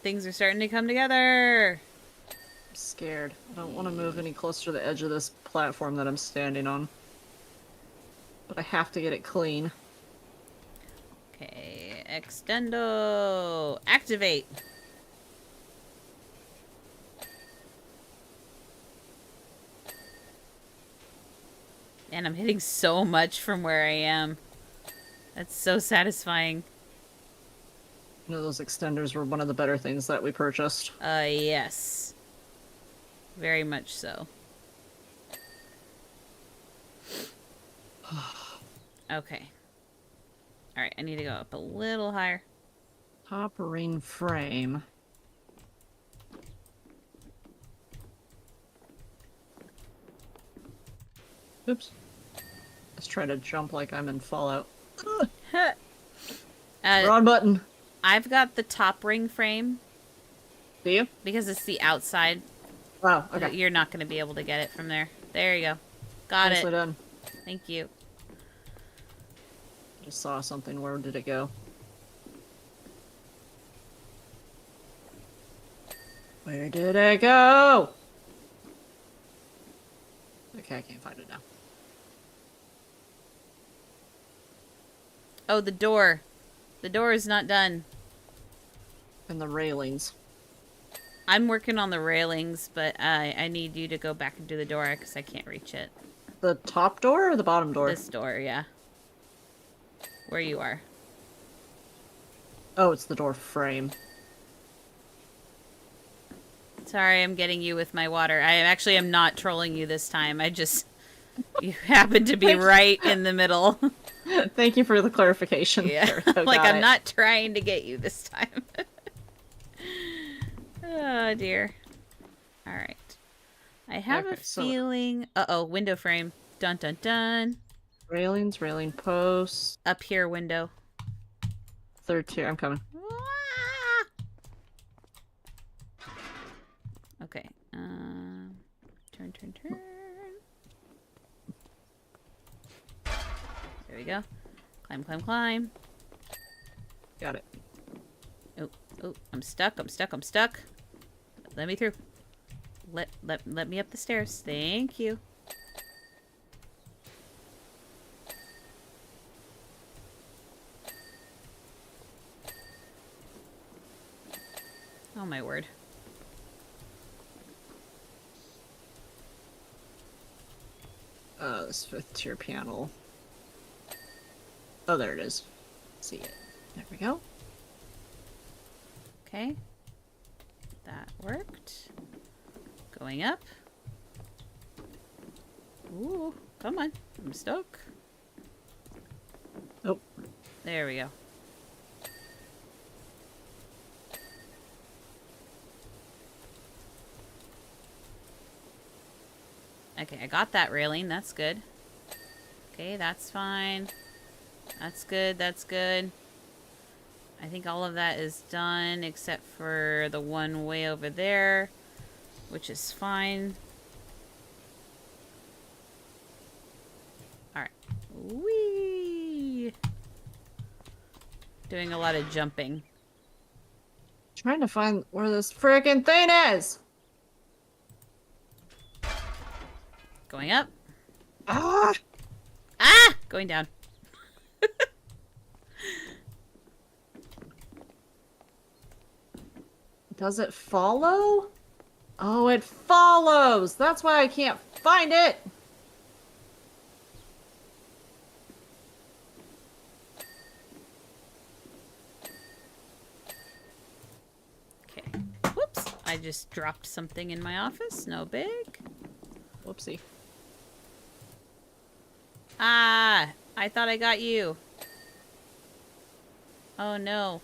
Things are starting to come together. I'm scared. I don't want to move any closer to the edge of this platform that I'm standing on. But I have to get it clean. Okay, extendo. Activate. And I'm hitting so much from where I am. That's so satisfying. You know, those extenders were one of the better things that we purchased. Yes. Very much so. Okay. Alright, I need to go up a little higher. Top ring frame. Oops. Let's try to jump like I'm in Fallout. Wrong button. I've got the top ring frame. Do you? Because it's the outside. Oh, okay. You're not going to be able to get it from there. There you go. Got Nicely it. done. Thank you. Just saw something. Where did it go? Where did it go? Okay, I can't find it now. Oh, the door. The door is not done. And the railings. I'm working on the railings, but I need you to go back and do the door because I can't reach it. The top door or the bottom door? This door, yeah. Where you are. Oh, it's the door frame. Sorry, I'm getting you with my water. I actually am not trolling you this time. I just... You happen to be right in the middle. Thank you for the clarification. Yeah. There, Like, I'm not trying to get you this time. Oh, dear. Alright. I have a feeling... Uh-oh, window frame. Dun, dun, dun. Railings, railing posts. Up here, window. Third tier, I'm coming. Okay. Turn, turn, turn. There we go. Climb, climb, climb. Got it. Oh, oh, I'm stuck, I'm stuck, I'm stuck. Let me through. Let me up the stairs. Thank you. Oh my word. This 5th tier panel. Oh, there it is. See it. There we go. Okay. That worked. Going up. Ooh, come on. I'm stuck. Oh. There we go. Okay, I got that railing. That's good. Okay, that's fine. That's good. That's good. I think all of that is done except for the one way over there, which is fine. Alright. Whee! Doing a lot of jumping. Trying to find where this freaking thing is! Going up. Ah! Ah! Going down. Does it follow? Oh, it follows! That's why I can't find it! Okay. Whoops. I just dropped something in my office. No big. Whoopsie. Ah! I thought I got you. Oh no.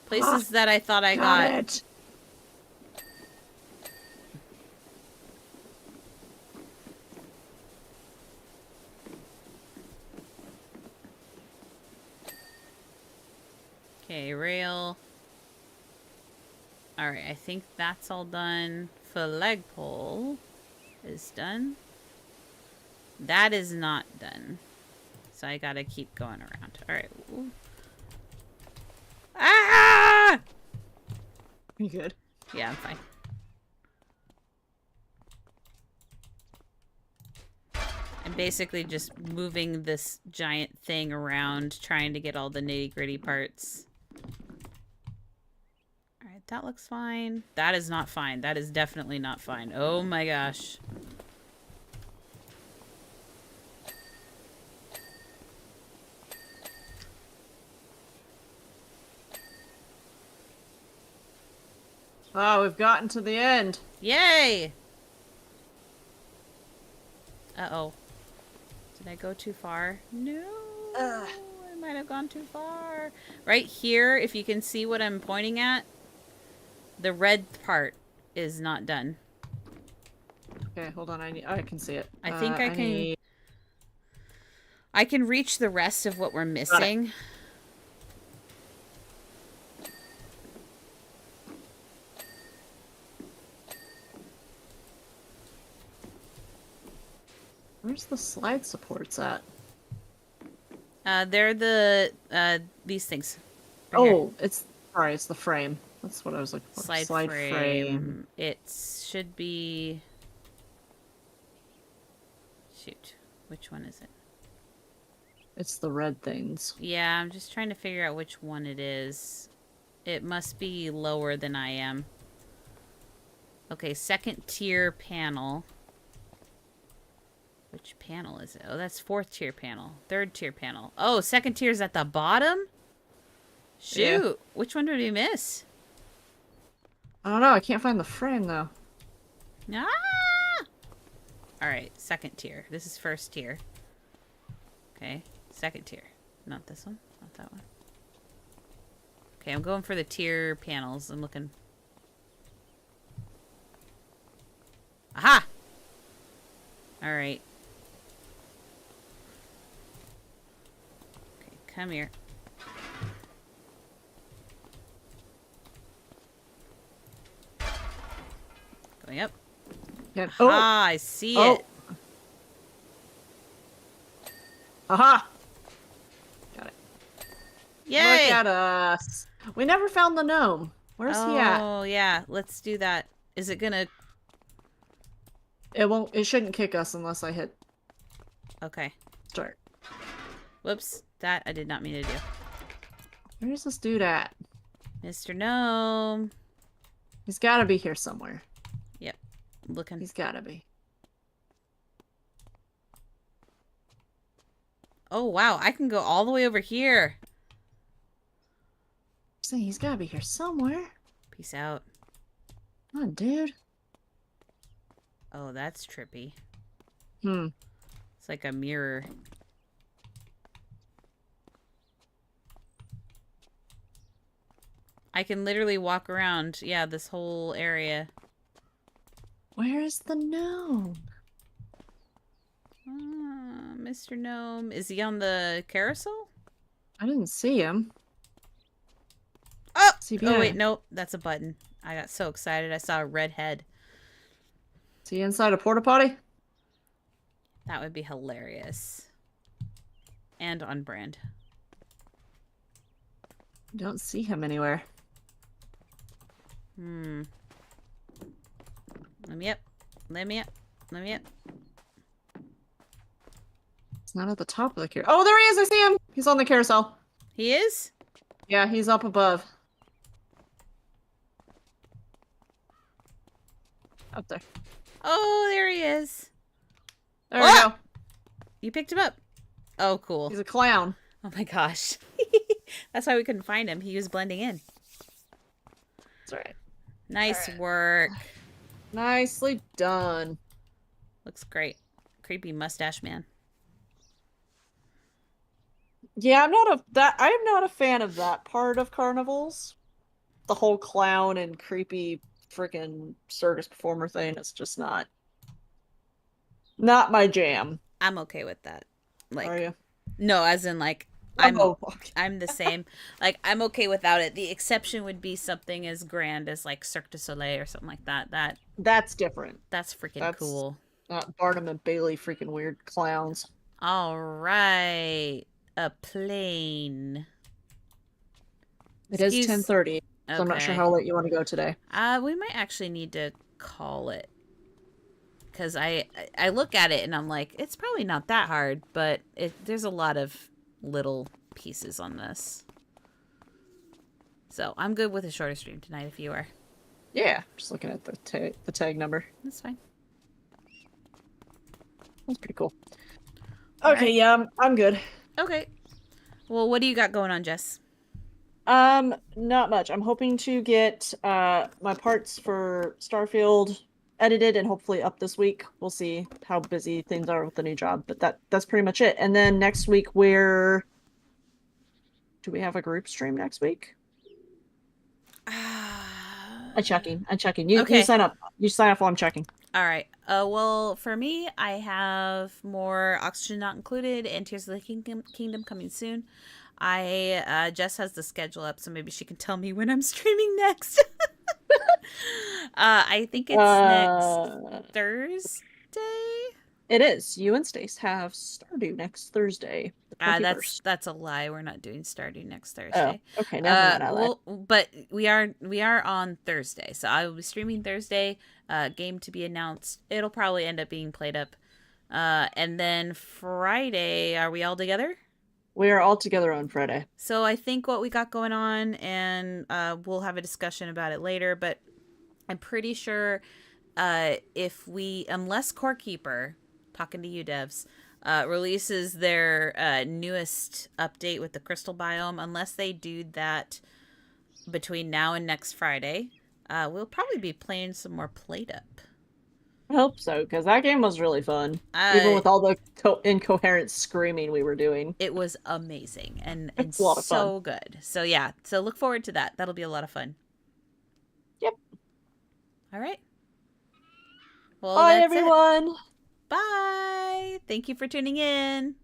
Places that I thought I got. It. Okay, rail. Alright, I think that's all done. Flagpole is done. That is not done. So I gotta keep going around. Alright. Ah! You good? Yeah, I'm fine. I'm basically just moving this giant thing around, trying to get all the nitty-gritty parts. Alright, that looks fine. That is not fine. That is definitely not fine. Oh my gosh. Oh, we've gotten to the end. Yay! Uh-oh. Did I go too far? No. I might have gone too far. Right here, if you can see what I'm pointing at, the red part is not done. Okay, hold on. I can see it. I think I can reach the rest of what we're missing. Where's the slide supports at? They're the these things. Right Oh, here. it's the frame. That's what I was looking for. Slide frame. It should be. Shoot, which one is it? It's the red things. Yeah, I'm just trying to figure out which one it is. It must be lower than I am. Okay, second tier panel. Which panel is it? Oh, that's fourth tier panel. Third tier panel. Oh, second tier is at the bottom? Shoot. Yeah. Which one did we miss? I don't know. I can't find the frame, though. Ah! Alright, second tier. This is first tier. Okay, second tier. Not this one. Not that one. Okay, I'm going for the tier panels. I'm looking. Aha! Alright. Okay, come here. Going up. Yeah. Oh! Ah, I see it. Aha! Got it. Yay! Look at us. We never found the gnome. Where's he at? Oh, yeah. Let's do that. Is it gonna... It shouldn't kick us unless I hit... Okay. Start. Whoops. That I did not mean to do. Where's this dude at? Mr. Gnome. He's gotta be here somewhere. Yep. Looking. He's gotta be. Oh, wow. I can go all the way over here. See, he's gotta be here somewhere. Peace out. Come on, dude. Oh, that's trippy. Hmm. It's like a mirror. I can literally walk around, yeah, this whole area. Where is the gnome? Mr. Gnome. Is he on the carousel? I didn't see him. Oh! CPI. Oh, wait, nope. That's a button. I got so excited. I saw a red head. Is he inside a porta potty? That would be hilarious. And on brand. Don't see him anywhere. Let me up. Let me up. Let me up. It's not at the top of the carousel. Oh, there he is! I see him! He's on the carousel. He is? Yeah, he's up above. Up there. Oh, there he is. There we go. You picked him up. Oh, cool. He's a clown. Oh my gosh. That's why we couldn't find him. He was blending in. That's alright. Nice work. Nicely done. Looks great. Creepy mustache man. Yeah, I'm not a fan of that part of carnivals. The whole clown and creepy freaking circus performer thing. It's just not my jam. I'm okay with that. Like, are you? No, as in like I'm the same. Like, I'm okay without it. The exception would be something as grand as like Cirque du Soleil or something like that. That's different. That's freaking cool. Not Barnum and Bailey freaking weird clowns. All right. A plane. It is 10:30, so I'm not sure how late you want to go today. We might actually need to call it. Because I look at it and I'm like, it's probably not that hard, but there's a lot of little pieces on this. So I'm good with a shorter stream tonight if you are. Yeah, just looking at the tag number. That's fine. That's pretty cool. Okay, yeah, I'm good. Okay. Well, what do you got going on, Jess? Not much. I'm hoping to get my parts for Starfield edited and hopefully up this week. We'll see how busy things are with the new job, but that's pretty much it. And then next week do we have a group stream next week? I'm checking. You Okay. sign up. You sign up while I'm checking. All right. Well, for me, I have more Oxygen Not Included and Tears of the Kingdom coming soon. Jess has the schedule up, so maybe she can tell me when I'm streaming next. I think it's next Thursday. It is. You and Stace have Stardew next Thursday, the 21st. That's a lie. We're not doing Stardew next Thursday. Oh, okay. Never mind. I lied. But we are on Thursday, so I will be streaming Thursday. Game to be announced. It'll probably end up being played up. And then Friday, are we all together? We are all together on Friday. So I think what we got going on, and we'll have a discussion about it later. But I'm pretty sure unless Core Keeper, talking to you devs, releases their newest update with the crystal biome, unless they do that between now and next Friday, we'll probably be playing some more Played Up. I hope so, because that game was really fun. Even with all the incoherent screaming we were doing. It was amazing and it's a lot of so fun. good. So yeah, so look forward to that. That'll be a lot of fun. Yep. All right. Well, bye, everyone. Bye. Thank you for tuning in.